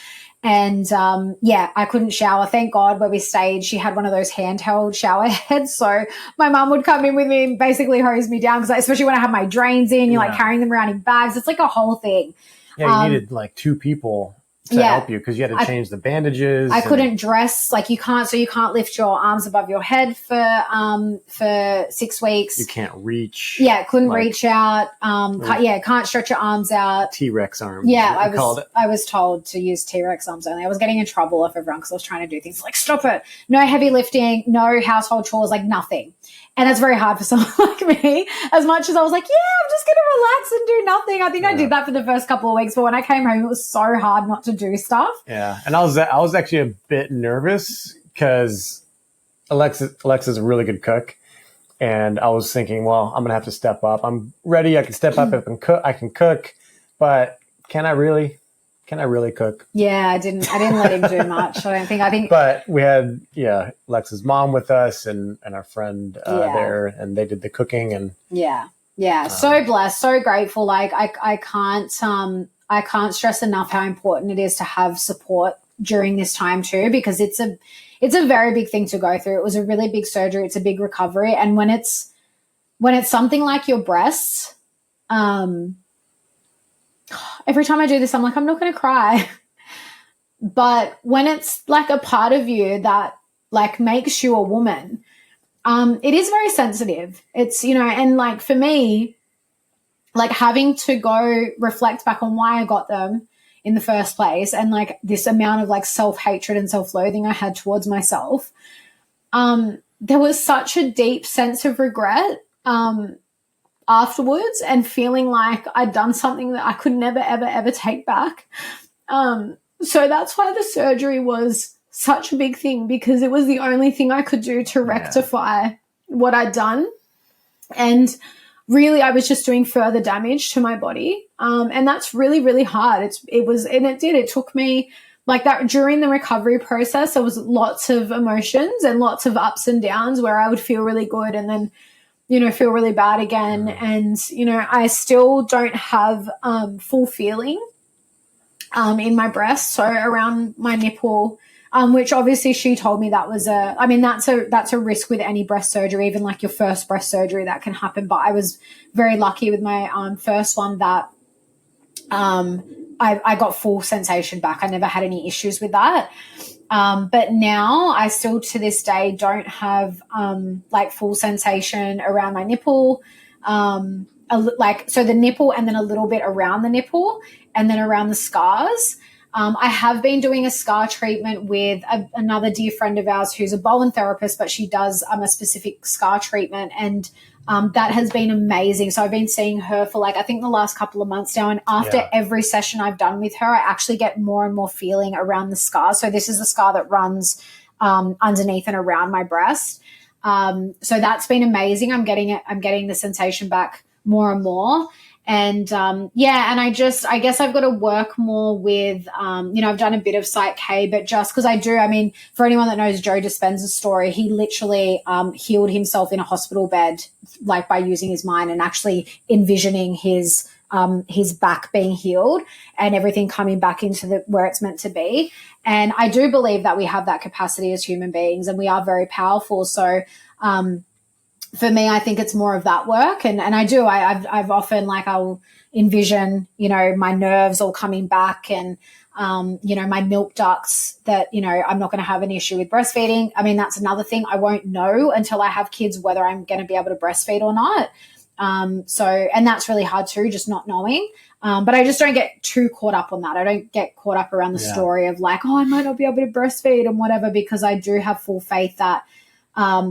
B: And I couldn't shower. Thank God where we stayed, she had one of those handheld shower heads. So my mum would come in with me and basically hose me down, because especially when I have my drains in, you're like carrying them around in bags. It's like a whole thing.
A: Yeah, you needed like 2 people to help you, because you had to change the bandages.
B: I couldn't dress, like you can't lift your arms above your head for 6 weeks.
A: You can't reach.
B: Yeah, couldn't reach out. Can't stretch your arms out.
A: T-Rex arms.
B: Yeah, I was told to use T-Rex arms only. I was getting in trouble off everyone because I was trying to do things like, stop it. No heavy lifting, no household chores, like nothing. And that's very hard for someone like me. As much as I was like, I'm just going to relax and do nothing. I think I did that for the first couple of weeks. But when I came home, it was so hard not to do stuff.
A: Yeah. And I was actually a bit nervous because Alexa's a really good cook. And I was thinking, well, I'm going to have to step up. I'm ready. I can step up and cook. I can cook. But can I really cook?
B: Yeah, I didn't let him do much. I think.
A: But we had, Lex's mom with us and our friend there, and they did the cooking and.
B: Yeah. So blessed, so grateful. Like I can't stress enough how important it is to have support during this time too, because it's a very big thing to go through. It was a really big surgery. It's a big recovery. And when it's something like your breasts, every time I do this, I'm like, I'm not going to cry. But when it's like a part of you that like makes you a woman, it is very sensitive. It's, and like for me, like having to go reflect back on why I got them in the first place, and like this amount of like self-hatred and self-loathing I had towards myself, there was such a deep sense of regret afterwards, and feeling like I'd done something that I could never, ever, ever take back. So that's why the surgery was such a big thing because it was the only thing I could do to rectify what I'd done. And really, I was just doing further damage to my body. And that's really, really hard. It took me like that during the recovery process. There was lots of emotions and lots of ups and downs where I would feel really good and then, feel really bad again. And, I still don't have full feeling in my breast, so around my nipple, which obviously she told me that's a risk with any breast surgery, even like your first breast surgery that can happen. But I was very lucky with my first one that I got full sensation back. I never had any issues with that. But now I still to this day don't have like full sensation around my nipple. So the nipple and then a little bit around the nipple and then around the scars. I have been doing a scar treatment with another dear friend of ours who's a Bowen therapist, but she does a specific scar treatment, and that has been amazing. So I've been seeing her for I think the last couple of months now, and after every session I've done with her, I actually get more and more feeling around the scar. So this is the scar that runs underneath and around my breast. So that's been amazing. I'm getting the sensation back more and more. And, and I guess I've got to work more with, I've done a bit of Psych K, but just because for anyone that knows Joe Dispenza's story, he literally healed himself in a hospital bed, by using his mind and actually envisioning his back being healed and everything coming back into where it's meant to be. And I do believe that we have that capacity as human beings and we are very powerful. So, for me, I think it's more of that work. And I do, I've often I'll envision, my nerves all coming back and, my milk ducts that, I'm not going to have an issue with breastfeeding. I mean, that's another thing. I won't know until I have kids whether I'm going to be able to breastfeed or not. And that's really hard too, just not knowing. But I just don't get too caught up on that. I don't get caught up around the story of I might not be able to breastfeed and whatever, because I do have full faith that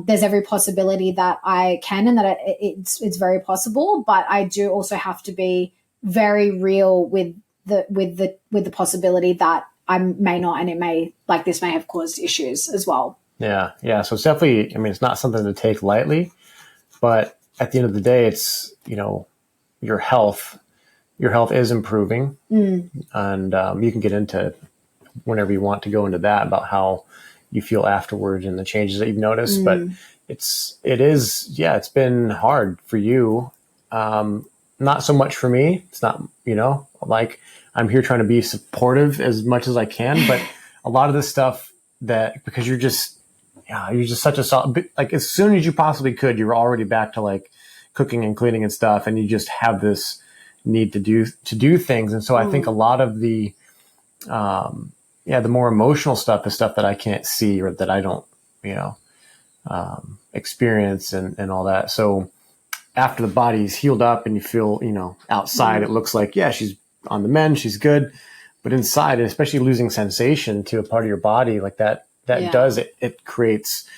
B: there's every possibility that I can and that it's very possible. But I do also have to be very real with the possibility that I may not, and this may have caused issues as well. Yeah.
A: Yeah. So it's definitely, it's not something to take lightly, but at the end of the day, it's, your health is improving and you can get into whenever you want to go into that about how you feel afterwards and the changes that you've noticed, but it's been hard for you. Not so much for me. It's not, I'm here trying to be supportive as much as I can, but a lot of this stuff because you're just such a solid, as soon as you possibly could, you were already back to cooking and cleaning and stuff. And you just have this need to do things. And so I think a lot of the more emotional stuff is stuff that I can't see or that I don't, experience and all that. So after the body's healed up and you feel, outside, it looks like, she's on the mend, she's good. But inside, especially losing sensation to a part of your body like that does it creates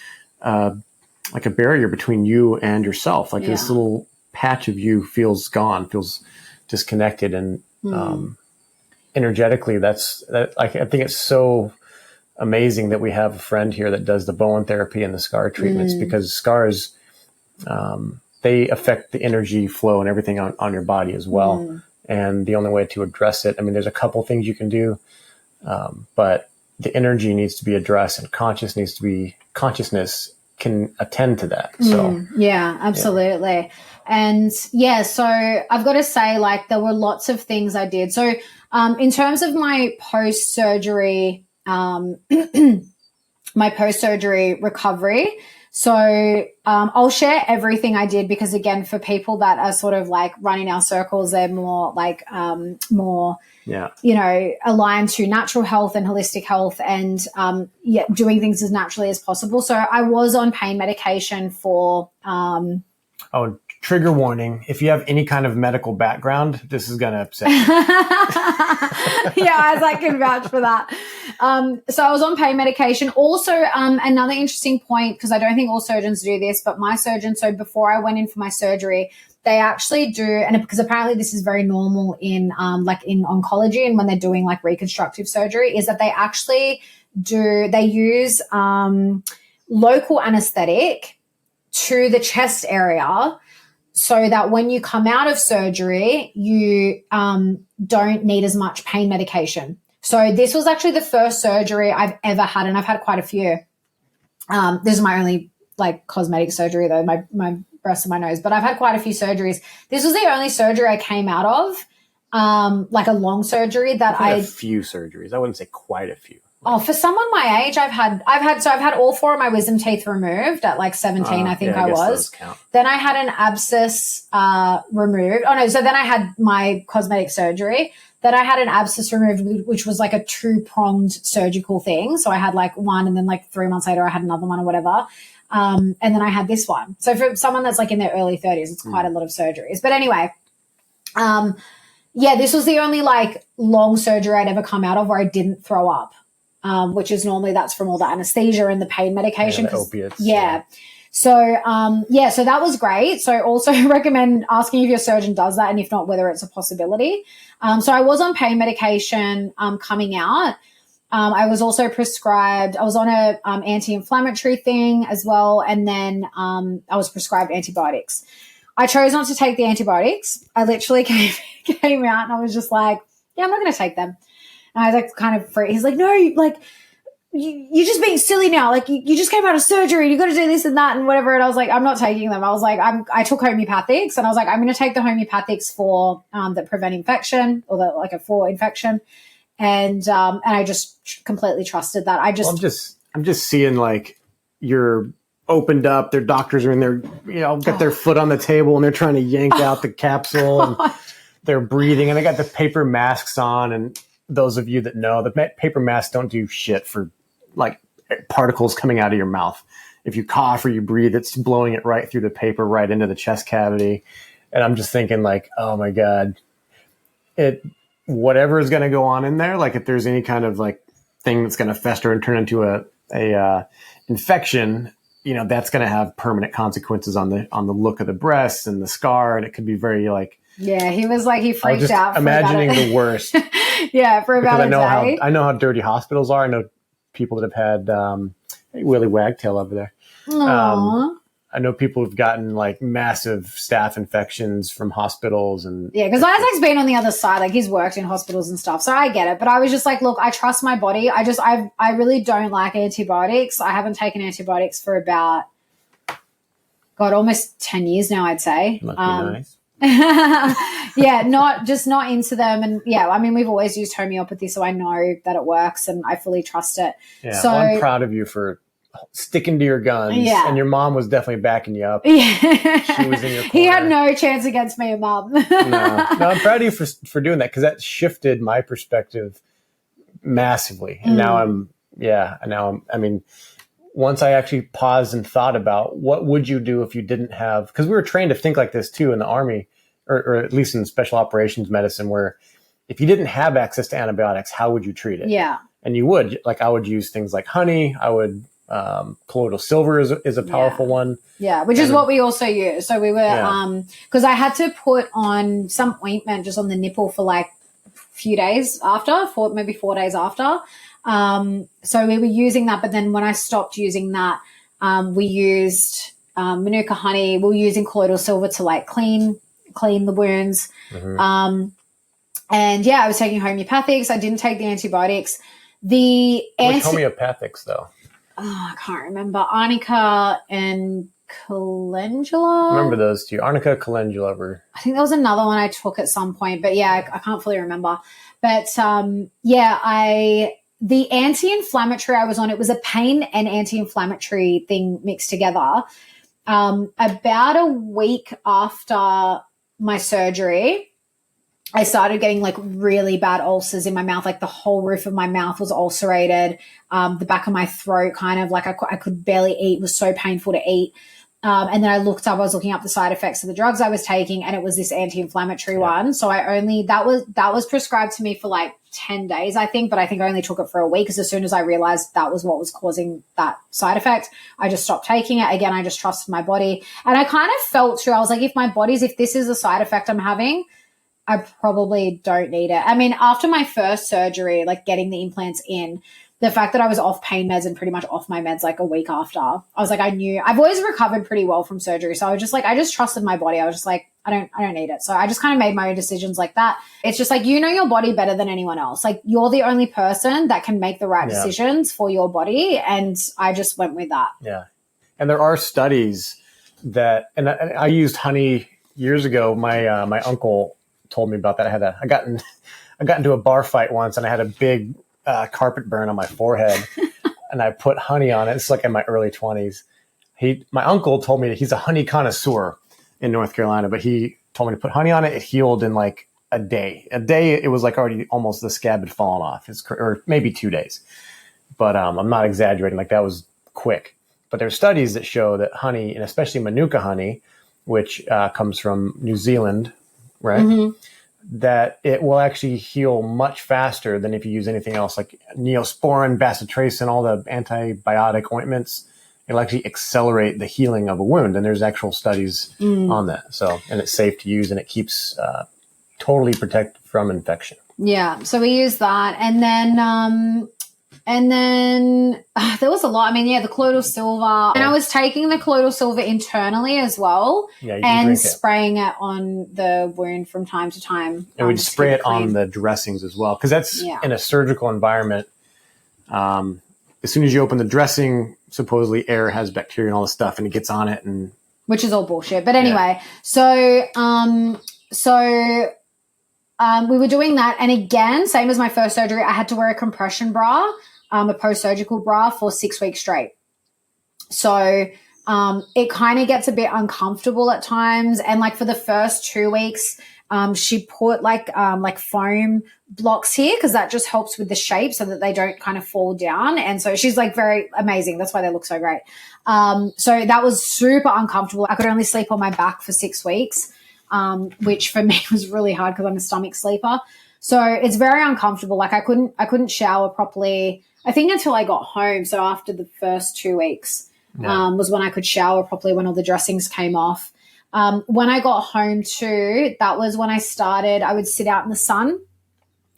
A: a barrier between you and yourself. This little patch of you feels gone, feels disconnected. And energetically, I think it's so amazing that we have a friend here that does the Bowen therapy and the scar treatments, because scars, they affect the energy flow and everything on your body as well. And the only way to address it, there's a couple things you can do, but the energy needs to be addressed and consciousness can attend to that. So
B: yeah, absolutely. Yeah. And so I've got to say, there were lots of things I did. So in terms of my post-surgery, recovery, so I'll share everything I did, because again, for people that are sort of running our circles, they're more aligned to natural health and holistic health and doing things as naturally as possible. So I was on pain medication for
A: trigger warning. If you have any kind of medical background, this is going to upset you.
B: I can vouch for that. So I was on pain medication. Also, another interesting point, because I don't think all surgeons do this, but my surgeon, so before I went in for my surgery, they actually do, and because apparently this is very normal in in oncology and when they're doing reconstructive surgery, is that they actually they use local anesthetic to the chest area so that when you come out of surgery, you don't need as much pain medication. So this was actually the first surgery I've ever had, and I've had quite a few. This is my only like cosmetic surgery though, my breast and my nose, but I've had quite a few surgeries. This was the only surgery I came out of, like a long surgery that
A: a few surgeries. I wouldn't say quite a few.
B: Oh, for someone my age, I've had all 4 of my wisdom teeth removed at like 17, I think I was. Then I had an abscess removed. Oh no, so then I had my cosmetic surgery. Then I had an abscess removed, which was like a 2-pronged surgical thing. So I had like one, and then like 3 months later I had another one or whatever. And then I had this one. So for someone that's like in their early 30s, it's quite a lot of surgeries. But anyway, yeah, this was the only like long surgery I'd ever come out of where I didn't throw up. Which is normally that's from all the anesthesia and the pain medication.
A: The opiates.
B: Yeah. So, so that was great. So also recommend asking if your surgeon does that, and if not, whether it's a possibility. So I was on pain medication, coming out. I was also prescribed, I was on a, anti-inflammatory thing as well. And then, I was prescribed antibiotics. I chose not to take the antibiotics. I literally came out and I was just like, yeah, I'm not going to take them. And I was like kind of he's like, no, like you're just being silly now. Like you just came out of surgery. You got to do this and that and whatever. And I was like, I'm not taking them. I was like, I took homeopathics, and I was like, I'm going to take the homeopathics for that prevent infection, or for infection. And I just completely trusted that.
A: I'm just seeing like you're opened up. Their doctors are in there, got their foot on the table and they're trying to yank out the capsule, and they're breathing, and they got the paper masks on. And those of you that know, the paper masks don't do shit for like particles coming out of your mouth. If you cough or you breathe, it's blowing it right through the paper, right into the chest cavity. And I'm just thinking like, oh my God, whatever is going to go on in there. Like if there's any kind of like thing that's going to fester and turn into a infection, that's going to have permanent consequences on the look of the breast and the scar. And it could be very like,
B: yeah, he was like, he freaked out.
A: Imagining the worst.
B: Yeah, for about a day.
A: I know how dirty hospitals are. I know people that have had Willie Wagtail over there. I know people who've gotten like massive staph infections from hospitals, and
B: yeah, because Isaac's been on the other side. Like he's worked in hospitals and stuff, so I get it. But I was just like, look, I trust my body. I really don't like antibiotics. I haven't taken antibiotics for about almost 10 years now, I'd say.
A: Must be nice.
B: Yeah, not into them. And yeah, I mean, we've always used homeopathy, so I know that it works and I fully trust it.
A: Yeah,
B: so
A: I'm proud of you for sticking to your guns.
B: Yeah.
A: And your mom was definitely backing you up.
B: Yeah.
A: She was in your corner.
B: He had no chance against me and Mom.
A: No, I'm proud of you for doing that, because that shifted my perspective massively. And now I mean, once I actually paused and thought about what would you do if you didn't have, because we were trained to think like this too in the Army, or at least in special operations medicine, where if you didn't have access to antibiotics, how would you treat it?
B: Yeah.
A: And you would, like, I would use things like honey. I would, colloidal silver is a powerful one.
B: Yeah, which is what we also use. So we were, because I had to put on some ointment just on the nipple for like a few days after, maybe 4 days after. So we were using that, but then when I stopped using that, we used Manuka honey. We were using colloidal silver to like clean the wounds. Mm-hmm. And yeah, I was taking homeopathics. I didn't take the antibiotics. Which
A: homeopathics though?
B: Oh, I can't remember. Arnica and calendula.
A: I remember those two. Arnica, calendula were.
B: I think there was another one I took at some point, but yeah, I can't fully remember. But the anti-inflammatory I was on, it was a pain and anti-inflammatory thing mixed together. About a week after my surgery, I started getting like really bad ulcers in my mouth. Like the whole roof of my mouth was ulcerated. The back of my throat kind of like I could barely eat. It was so painful to eat. And then I was looking up the side effects of the drugs I was taking, and it was this anti-inflammatory one. So that was prescribed to me for like 10 days, I think, but I think I only took it for a week, because as soon as I realized that was what was causing that side effect, I just stopped taking it. Again, I just trusted my body. And I kind of felt too, I was like, if this is a side effect I'm having, I probably don't need it. I mean, after my first surgery, like getting the implants in, the fact that I was off pain meds and pretty much off my meds like a week after, I was like, I knew I've always recovered pretty well from surgery. So I was just like, I just trusted my body. I was just like, I don't need it. So I just kind of made my own decisions like that. It's just like, you know your body better than anyone else. Like you're the only person that can make the right decisions for your body. And I just went with that.
A: Yeah. And there are studies that, and I used honey years ago. My uncle told me about that. I got into a bar fight once and I had a big carpet burn on my forehead and I put honey on it. It's like in my early 20s. My uncle told me that he's a honey connoisseur in North Carolina, but he told me to put honey on it. It healed in like a day. It was like already almost the scab had fallen off. Or maybe 2 days. But I'm not exaggerating. Like that was quick. But there's studies that show that honey, and especially Manuka honey, which comes from New Zealand, right? Mm-hmm. That it will actually heal much faster than if you use anything else, like Neosporin, bacitracin, all the antibiotic ointments. It'll actually accelerate the healing of a wound. And there's actual studies on that. So, and it's safe to use and it keeps totally protected from infection.
B: Yeah. So we use that. And then there was a lot. I mean, the colloidal silver. And I was taking the colloidal silver internally as well and spraying it on the wound from time to time.
A: And we'd spray it on the dressings as well. Because that's in a surgical environment. As soon as you open the dressing, supposedly air has bacteria and all this stuff and it gets on it.
B: Which is all bullshit. But anyway, we were doing that. And again, same as my first surgery, I had to wear a compression bra. A post-surgical bra for 6 weeks straight. So it kind of gets a bit uncomfortable at times. And like for the first 2 weeks, she put like foam blocks here because that just helps with the shape so that they don't kind of fall down. And so she's like very amazing. That's why they look so great. So that was super uncomfortable. I could only sleep on my back for 6 weeks, which for me was really hard because I'm a stomach sleeper. So it's very uncomfortable. Like I couldn't shower properly. I think until I got home. So after the first 2 weeks was when I could shower properly when all the dressings came off. When I got home too, that was when I would sit out in the sun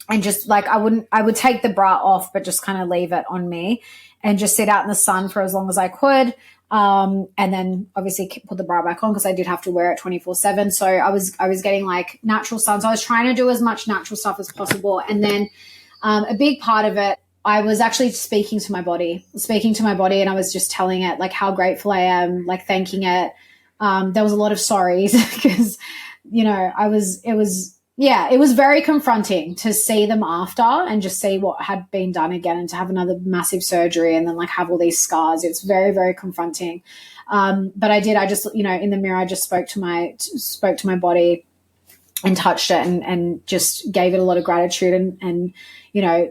B: and just like, I would take the bra off, but just kind of leave it on me and just sit out in the sun for as long as I could. And then obviously put the bra back on because I did have to wear it 24/7. So I was getting like natural sun. So I was trying to do as much natural stuff as possible. And then a big part of it, I was actually speaking to my body and I was just telling it like how grateful I am, like thanking it. There was a lot of sorries because, it was very confronting to see them after and just see what had been done again and to have another massive surgery and then like have all these scars. It's very, very confronting. But I just, in the mirror, I just spoke to my body and touched it and just gave it a lot of gratitude and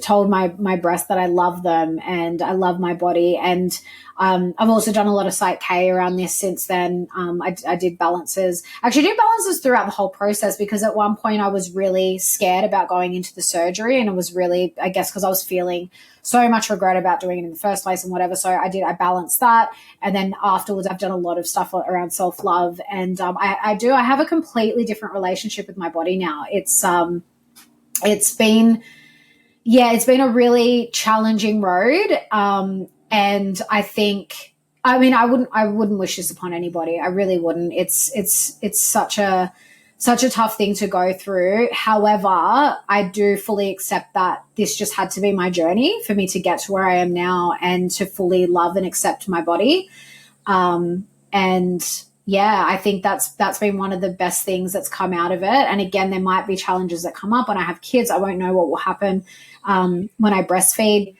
B: told my breasts that I love them and I love my body. And I've also done a lot of Psych K around this since then. I did balances. Actually, I did balances throughout the whole process because at one point I was really scared about going into the surgery and it was really, I guess, because I was feeling so much regret about doing it in the first place and whatever. So I balanced that. And then afterwards, I've done a lot of stuff around self-love. And I have a completely different relationship with my body now. It's been a really challenging road. And I think, I wouldn't wish this upon anybody. I really wouldn't. It's such a tough thing to go through. However, I do fully accept that this just had to be my journey for me to get to where I am now and to fully love and accept my body. I think that's been one of the best things that's come out of it. And again, there might be challenges that come up when I have kids. I won't know what will happen when I breastfeed.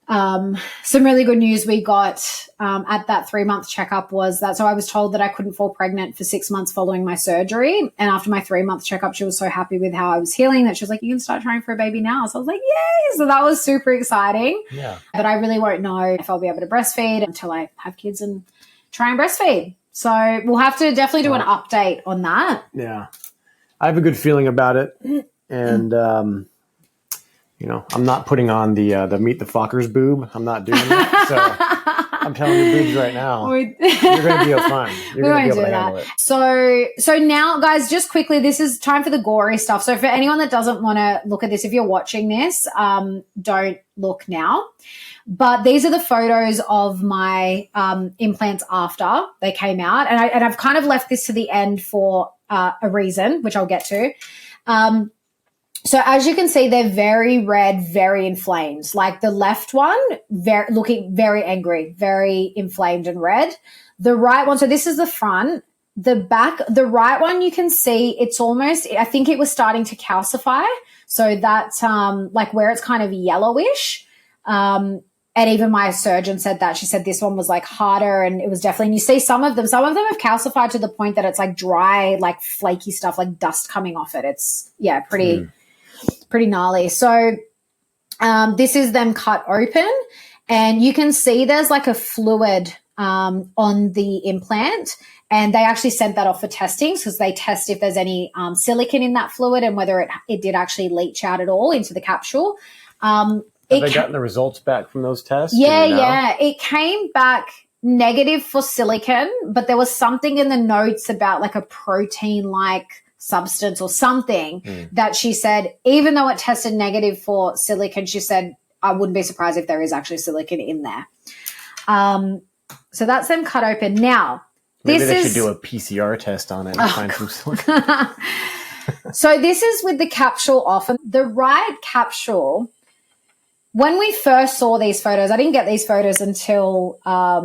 B: Some really good news we got at that 3-month checkup was that, so I was told that I couldn't fall pregnant for 6 months following my surgery. And after my 3-month checkup, she was so happy with how I was healing that she was like, you can start trying for a baby now. So I was like, yay. So that was super exciting. Yeah. But I really won't know if I'll be able to breastfeed until I have kids and try and breastfeed. So we'll have to definitely do an update on that.
A: Yeah. I have a good feeling about it. And, I'm not putting on the Meet the Fockers boob. I'm not doing that. So I'm telling you, boobs right now. You're going to be fine. You're going to be able to handle it.
B: So now, guys, just quickly, this is time for the gory stuff. So for anyone that doesn't want to look at this, if you're watching this, don't look now. But these are the photos of my implants after they came out. And I've kind of left this to the end for a reason, which I'll get to. So as you can see, they're very red, very inflamed. Like the left one, looking very angry, very inflamed and red. The right one, so this is the front. The back, the right one, you can see it's almost, I think it was starting to calcify. So that's like where it's kind of yellowish. And even my surgeon said that. She said this one was like harder, and it was definitely, and you see some of them have calcified to the point that it's like dry, like flaky stuff, like dust coming off it. It's, yeah, pretty gnarly. So this is them cut open, and you can see there's like a fluid on the implant, and they actually sent that off for testing because they test if there's any silicone in that fluid and whether it did actually leach out at all into the capsule.
A: Have they gotten the results back from those tests?
B: Yeah. It came back negative for silicone, but there was something in the notes about like a protein-like substance or something that she said, even though it tested negative for silicone, she said, I wouldn't be surprised if there is actually silicone in there. So that's them cut open. Now,
A: maybe they should do a PCR test on it and find some silicone.
B: So this is with the capsule off. And the right capsule, when we first saw these photos, I didn't get these photos until I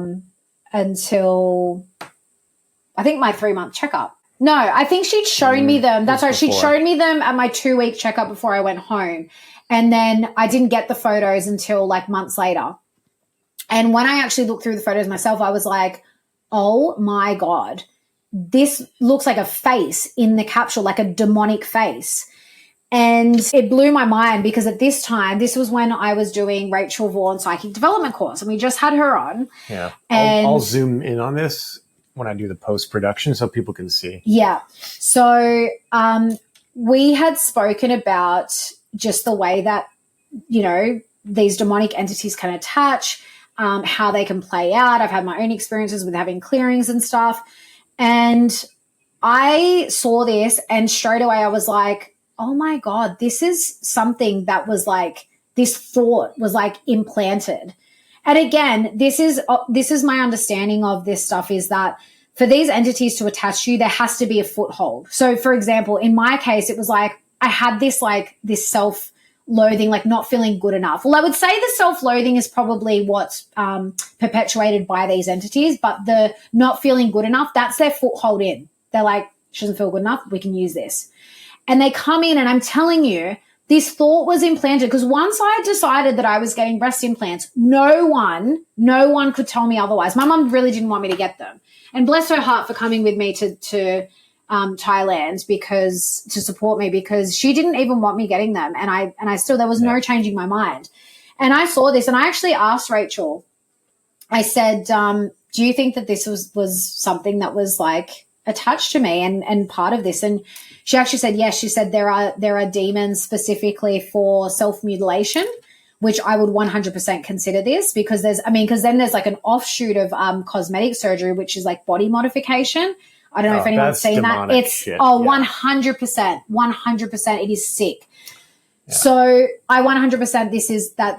B: think my 3-month checkup. No, I think she'd shown me them. That's right. She'd shown me them at my 2-week checkup before I went home. And then I didn't get the photos until like months later. And when I actually looked through the photos myself, I was like, oh my God, this looks like a face in the capsule, like a demonic face. And it blew my mind because at this time, this was when I was doing Rachel Vaughan's psychic development course, and we just had her on.
A: Yeah.
B: And
A: I'll zoom in on this when I do the post-production so people can see.
B: Yeah. So we had spoken about just the way that, you know, these demonic entities can attach, how they can play out. I've had my own experiences with having clearings and stuff. And I saw this and straight away I was like, oh my God, this is something that was like, this thought was like implanted. And again, this is my understanding of this stuff is that for these entities to attach to you, there has to be a foothold. So for example, in my case, it was like, I had this self-loathing, like not feeling good enough. Well, I would say the self-loathing is probably what's perpetuated by these entities, but the not feeling good enough, that's their foothold in. They're like, she doesn't feel good enough, we can use this. And they come in and I'm telling you, this thought was implanted because once I decided that I was getting breast implants, no one could tell me otherwise. My mum really didn't want me to get them. And bless her heart for coming with me to Thailand to support me because she didn't even want me getting them. And I still, there was no changing my mind. And I saw this and I actually asked Rachel, I said, do you think that this was something that was like attached to me and part of this? And she actually said, yes. She said there are demons specifically for self-mutilation, which I would 100% consider this because then there's like an offshoot of cosmetic surgery, which is like body modification. I don't know if anyone's seen that. It's
A: shit.
B: 100%. It is sick. Yeah. So I 100%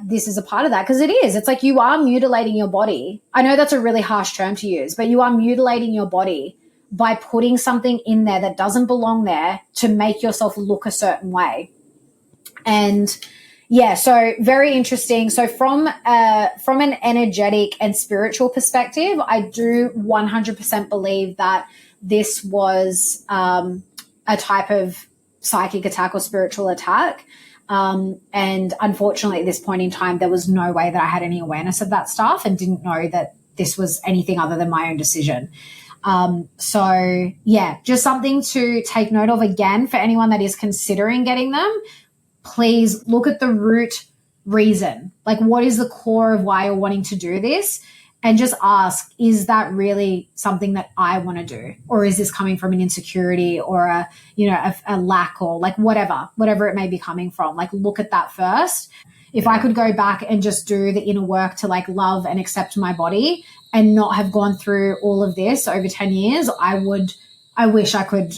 B: this is a part of that because it is. It's like you are mutilating your body. I know that's a really harsh term to use, but you are mutilating your body by putting something in there that doesn't belong there to make yourself look a certain way. And yeah, so very interesting. So from an energetic and spiritual perspective, I do 100% believe that this was a type of psychic attack or spiritual attack. And unfortunately, at this point in time, there was no way that I had any awareness of that stuff and didn't know that this was anything other than my own decision. So yeah, just something to take note of again for anyone that is considering getting them. Please look at the root reason. Like, what is the core of why you're wanting to do this? And just ask, is that really something that I want to do? Or is this coming from an insecurity or a lack or like whatever it may be coming from? Like, look at that first. If I could go back and just do the inner work to like love and accept my body and not have gone through all of this over 10 years, I wish I could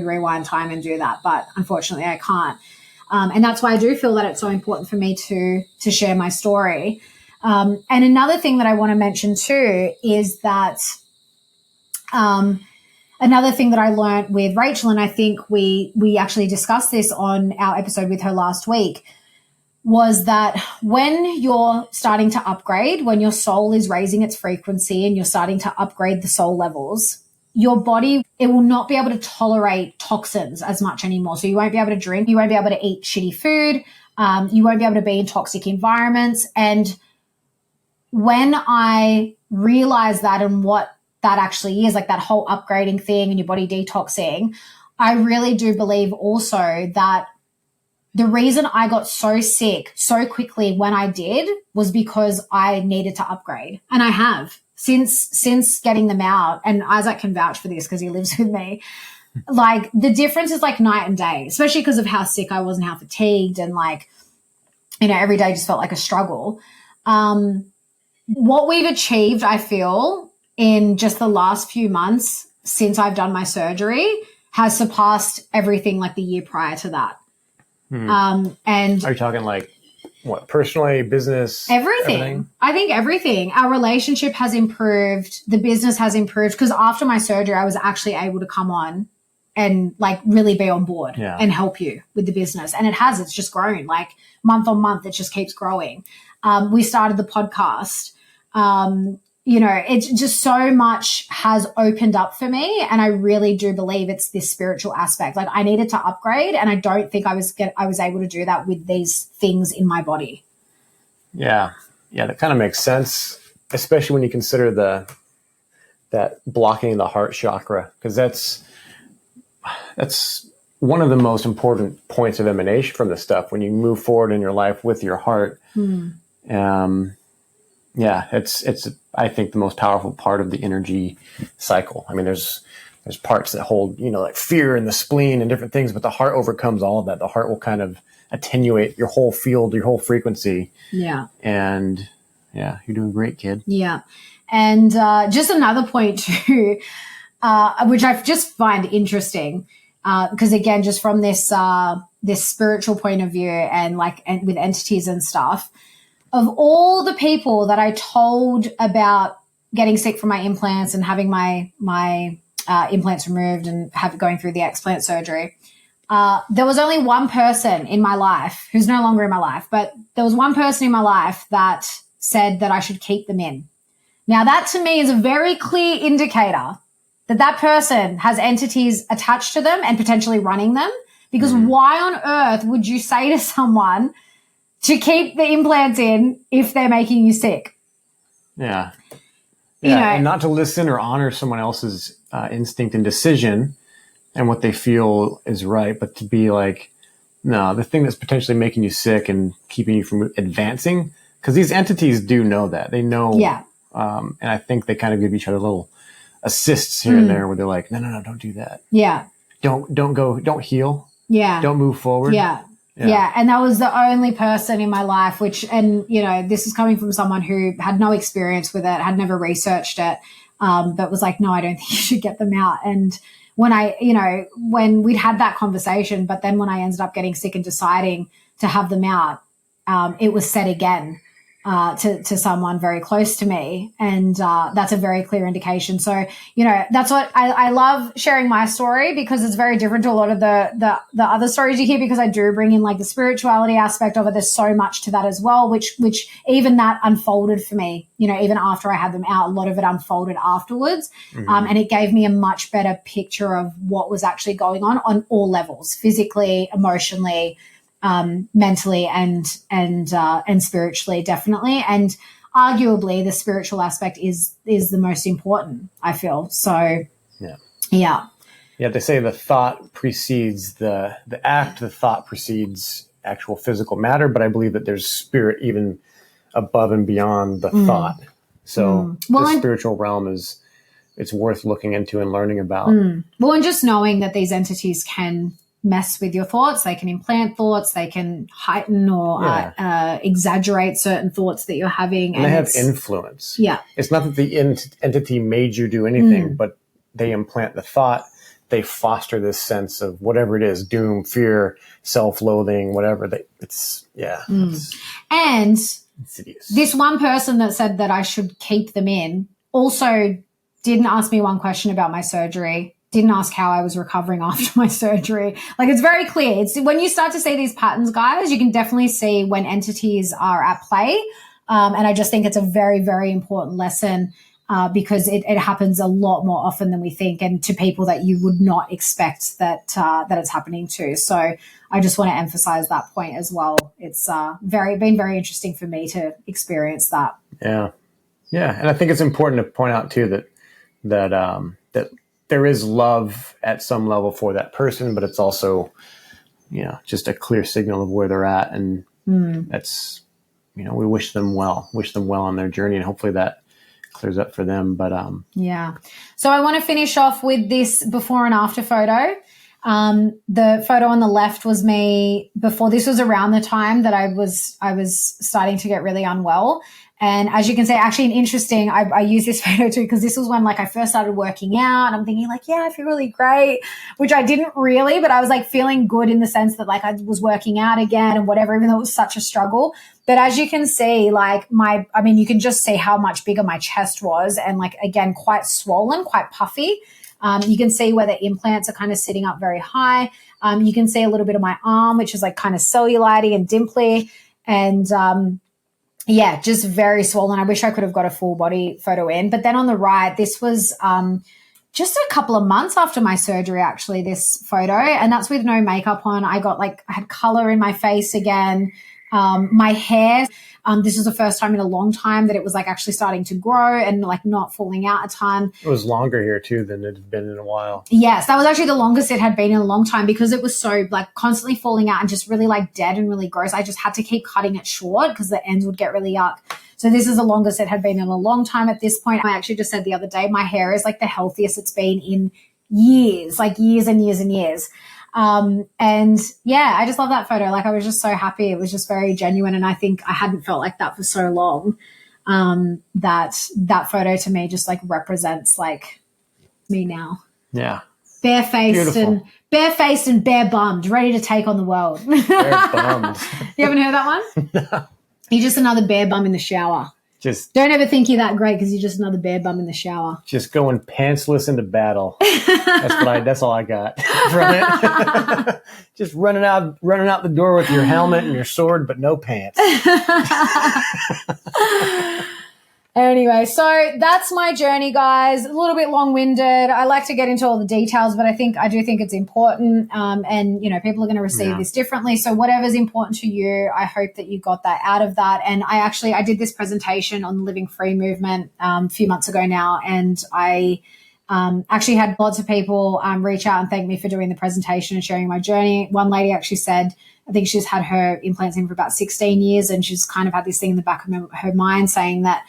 B: rewind time and do that, but unfortunately I can't. And that's why I do feel that it's so important for me to share my story. And another thing that I want to mention too is that another thing that I learned with Rachel, and I think we actually discussed this on our episode with her last week, was that when you're starting to upgrade, when your soul is raising its frequency and you're starting to upgrade the soul levels, your body, it will not be able to tolerate toxins as much anymore. So you won't be able to drink, you won't be able to eat shitty food, you won't be able to be in toxic environments. And when I realized that and what that actually is, like that whole upgrading thing and your body detoxing, I really do believe also that the reason I got so sick so quickly when I did was because I needed to upgrade. And I have since getting them out, and Isaac can vouch for this because he lives with me. Like the difference is like night and day, especially because of how sick I was and how fatigued, and like, you know, every day just felt like a struggle. What we've achieved, I feel, in just the last few months since I've done my surgery has surpassed everything like the year prior to that. And
A: are you talking like what, personally, business,
B: everything? I think everything. Our relationship has improved. The business has improved because after my surgery, I was actually able to come on and like really be on board and help you with the business. And it has, it's just grown like month on month. It just keeps growing. We started the podcast. You know, it's just so much has opened up for me. And I really do believe it's this spiritual aspect. Like I needed to upgrade, and I don't think I was able to do that with these things in my body.
A: Yeah. Yeah. That kind of makes sense, especially when you consider that blocking the heart chakra, because that's one of the most important points of emanation from this stuff. When you move forward in your life with your heart, yeah, it's I think the most powerful part of the energy cycle. I mean, there's parts that hold, you know, like fear and the spleen and different things, but the heart overcomes all of that. The heart will kind of attenuate your whole field, your whole frequency. Yeah. And yeah, you're doing great, kid.
B: Yeah. And just another point too, which I just find interesting, because again, just from this spiritual point of view and with entities and stuff, of all the people that I told about getting sick from my implants and having my implants removed and going through the explant surgery, there was only one person in my life who's no longer in my life, but there was one person in my life that said that I should keep them in. Now, that to me is a very clear indicator that that person has entities attached to them and potentially running them, because why on earth would you say to someone to keep the implants in if they're making you sick?
A: Yeah. Yeah. You know, and not to listen or honor someone else's instinct and decision and what they feel is right, but to be like, no, the thing that's potentially making you sick and keeping you from advancing, because these entities do know that. They know. Yeah. And I think they kind of give each other little assists here and there where they're like, no, don't do that. Yeah. Don't go, heal. Yeah. Don't move forward.
B: Yeah. Yeah. And that was the only person in my life, and, you know, this is coming from someone who had no experience with it, had never researched it, but was like, no, I don't think you should get them out. And when we'd had that conversation, but then when I ended up getting sick and deciding to have them out, it was said again to someone very close to me. And that's a very clear indication. So, you know, that's what I love sharing my story, because it's very different to a lot of the other stories you hear, because I do bring in like the spirituality aspect of it. There's so much to that as well, which even that unfolded for me, you know, even after I had them out, a lot of it unfolded afterwards. And it gave me a much better picture of what was actually going on all levels, physically, emotionally, mentally and spiritually, definitely. And arguably the spiritual aspect is the most important, I feel. So yeah.
A: They say the thought precedes the act, the thought precedes actual physical matter, but I believe that there's spirit even above and beyond the thought. So the spiritual realm it's worth looking into and learning about.
B: Well, and just knowing that these entities can mess with your thoughts. They can implant thoughts. They can heighten or exaggerate certain thoughts that you're having.
A: And they have influence.
B: Yeah.
A: It's not that the entity made you do anything, but they implant the thought. They foster this sense of whatever it is, doom, fear, self-loathing, whatever. It's
B: and
A: insidious.
B: This one person that said that I should keep them in also didn't ask me one question about my surgery, didn't ask how I was recovering after my surgery. Like, it's very clear. It's when you start to see these patterns, guys, you can definitely see when entities are at play. And I just think it's a very, very important lesson because it happens a lot more often than we think, and to people that you would not expect that it's happening to. So I just want to emphasize that point as well. It's been very interesting for me to experience that.
A: Yeah. Yeah. And I think it's important to point out too that there is love at some level for that person, but it's also, just a clear signal of where they're at. And that's, we wish them well on their journey, and hopefully that clears up for them. But
B: yeah. So I want to finish off with this before and after photo. The photo on the left was me before. This was around the time that I was starting to get really unwell. And as you can see, actually an interesting, I use this photo too, because this was when I first started working out, and I'm thinking I feel really great, which I didn't really, but I was feeling good in the sense that I was working out again and whatever, even though it was such a struggle. But as you can see, you can just see how much bigger my chest was, and again, quite swollen, quite puffy. You can see where the implants are kind of sitting up very high. You can see a little bit of my arm, which is kind of cellulite and dimply, and, just very swollen. I wish I could have got a full body photo in. But then on the right, this was just a couple of months after my surgery, actually, this photo. And that's with no makeup on. I had color in my face again. My hair, this was the first time in a long time that it was actually starting to grow and not falling out a ton.
A: It was longer here too than it had been in a while.
B: Yes, that was actually the longest it had been in a long time, because it was so constantly falling out and just really dead and really gross. I just had to keep cutting it short because the ends would get really yuck. So this is the longest it had been in a long time at this point. I actually just said the other day, my hair is the healthiest it's been in years, years and years and years. I just love that photo. I was just so happy. It was just very genuine. And I think I hadn't felt like that for so long. That photo to me just represents me now.
A: Yeah.
B: Barefaced and bare bummed, ready to take on the world.
A: Bare bummed.
B: You haven't heard that one?
A: No.
B: You're just another bare bum in the shower.
A: Just
B: don't ever think you're that great because you're just another bare bum in the shower.
A: Just going pantsless into battle. That's all I got from it. Just running out the door with your helmet and your sword, but no pants.
B: Anyway, so that's my journey, guys. A little bit long-winded. I like to get into all the details, but I do think it's important. And people are going to receive this differently. So whatever's important to you, I hope that you got that out of that. And I did this presentation on the Living Free movement a few months ago now, and I actually had lots of people reach out and thank me for doing the presentation and sharing my journey. One lady actually said, I think she's had her implants in for about 16 years, and she's kind of had this thing in the back of her mind saying that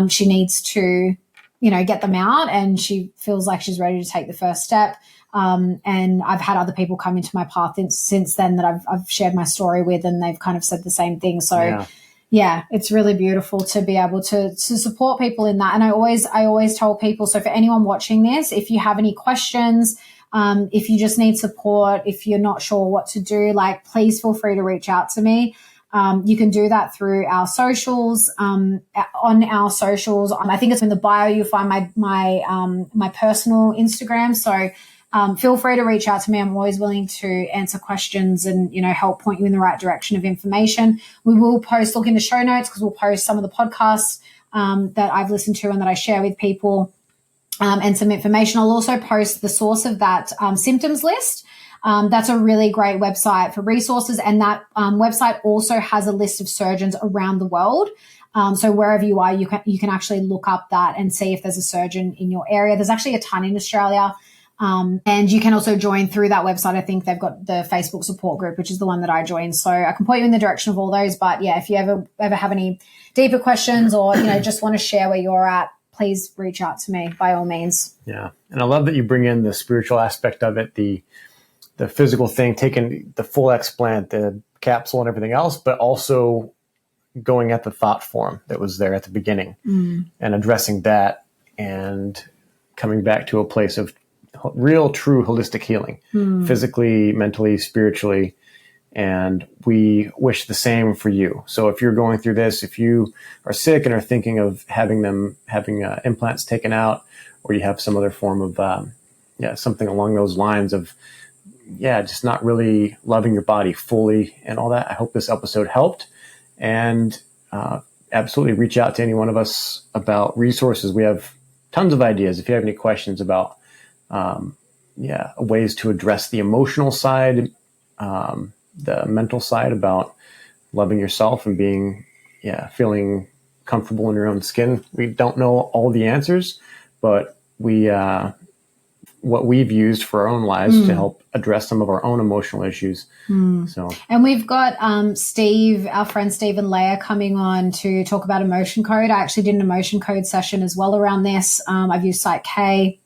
B: she needs to, get them out, and she feels like she's ready to take the first step. And I've had other people come into my path since then that I've shared my story with, and they've kind of said the same thing. So yeah, it's really beautiful to be able to support people in that. And I always tell people, so for anyone watching this, if you have any questions, if you just need support, if you're not sure what to do, please feel free to reach out to me. You can do that through our socials. On our socials, I think it's in the bio. You'll find my personal Instagram. So feel free to reach out to me. I'm always willing to answer questions and help point you in the right direction of information. We will look in the show notes, because we'll post some of the podcasts that I've listened to and that I share with people, and some information. I'll also post the source of that symptoms list. That's a really great website for resources, and that website also has a list of surgeons around the world. So wherever you are, you can actually look up that and see if there's a surgeon in your area. There's actually a ton in Australia, and you can also join through that website. I think they've got the Facebook support group, which is the one that I joined. So I can point you in the direction of all those. But yeah, if you ever have any deeper questions or just want to share where you're at, please reach out to me by all means.
A: Yeah, and I love that you bring in the spiritual aspect of it, the the physical thing, taking the full explant, the capsule and everything else, but also going at the thought form that was there at the beginning and addressing that and coming back to a place of real, true holistic healing, physically, mentally, spiritually. And we wish the same for you. So if you're going through this, if you are sick and are thinking of having implants taken out, or you have some other form of, something along those lines of, just not really loving your body fully and all that, I hope this episode helped. And absolutely reach out to any one of us about resources. We have tons of ideas. If you have any questions about ways to address the emotional side, the mental side, about loving yourself and feeling comfortable in your own skin. We don't know all the answers, but what we've used for our own lives to help address some of our own emotional issues.
B: And we've got Steve, our friend Steve and Leah, coming on to talk about emotion code. I actually did an emotion code session as well around this. I've used Psych K.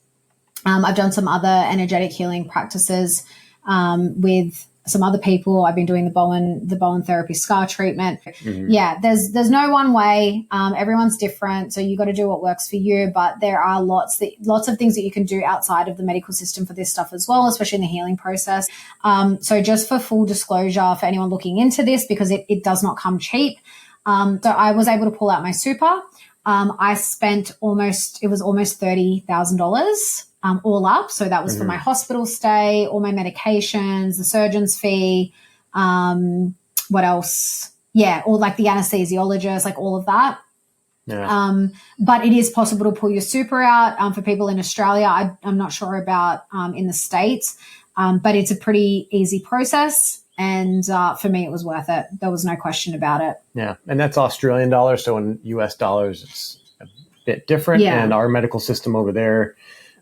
B: I've done some other energetic healing practices with some other people. I've been doing the Bowen therapy scar treatment. Yeah, there's no one way. Everyone's different, so you got to do what works for you. But there are lots of things that you can do outside of the medical system for this stuff as well, especially in the healing process. So just for full disclosure for anyone looking into this, because it does not come cheap. So I was able to pull out my super. I spent almost $30,000. All up. So that was for my hospital stay, all my medications, the surgeon's fee, what else? Yeah, all like the anesthesiologist, like all of that. Yeah. But it is possible to pull your super out for people in Australia. I'm not sure about in the States, but it's a pretty easy process. And for me, it was worth it. There was no question about it.
A: Yeah. And that's Australian dollars. So in US dollars, it's a bit different. Yeah. And our medical system over there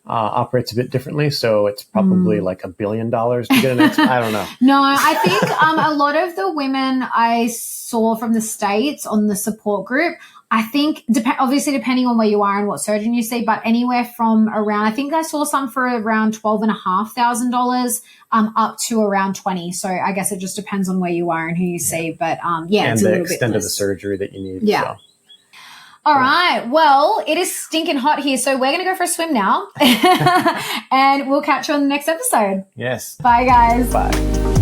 A: operates a bit differently, so it's probably like $1 billion to get an explant. I don't know.
B: No, I think a lot of the women I saw from the States on the support group, I think, obviously depending on where you are and what surgeon you see, but anywhere from around, I think I saw some for around $12,500 up to around 20. So I guess it just depends on where you are and who you see. But
A: and
B: it's a
A: the
B: little bit
A: extent
B: less.
A: of the surgery that you need.
B: Yeah.
A: So.
B: All right. Well, it is stinking hot here, so we're going to go for a swim now. And we'll catch you on the next episode.
A: Yes.
B: Bye, guys.
A: Bye.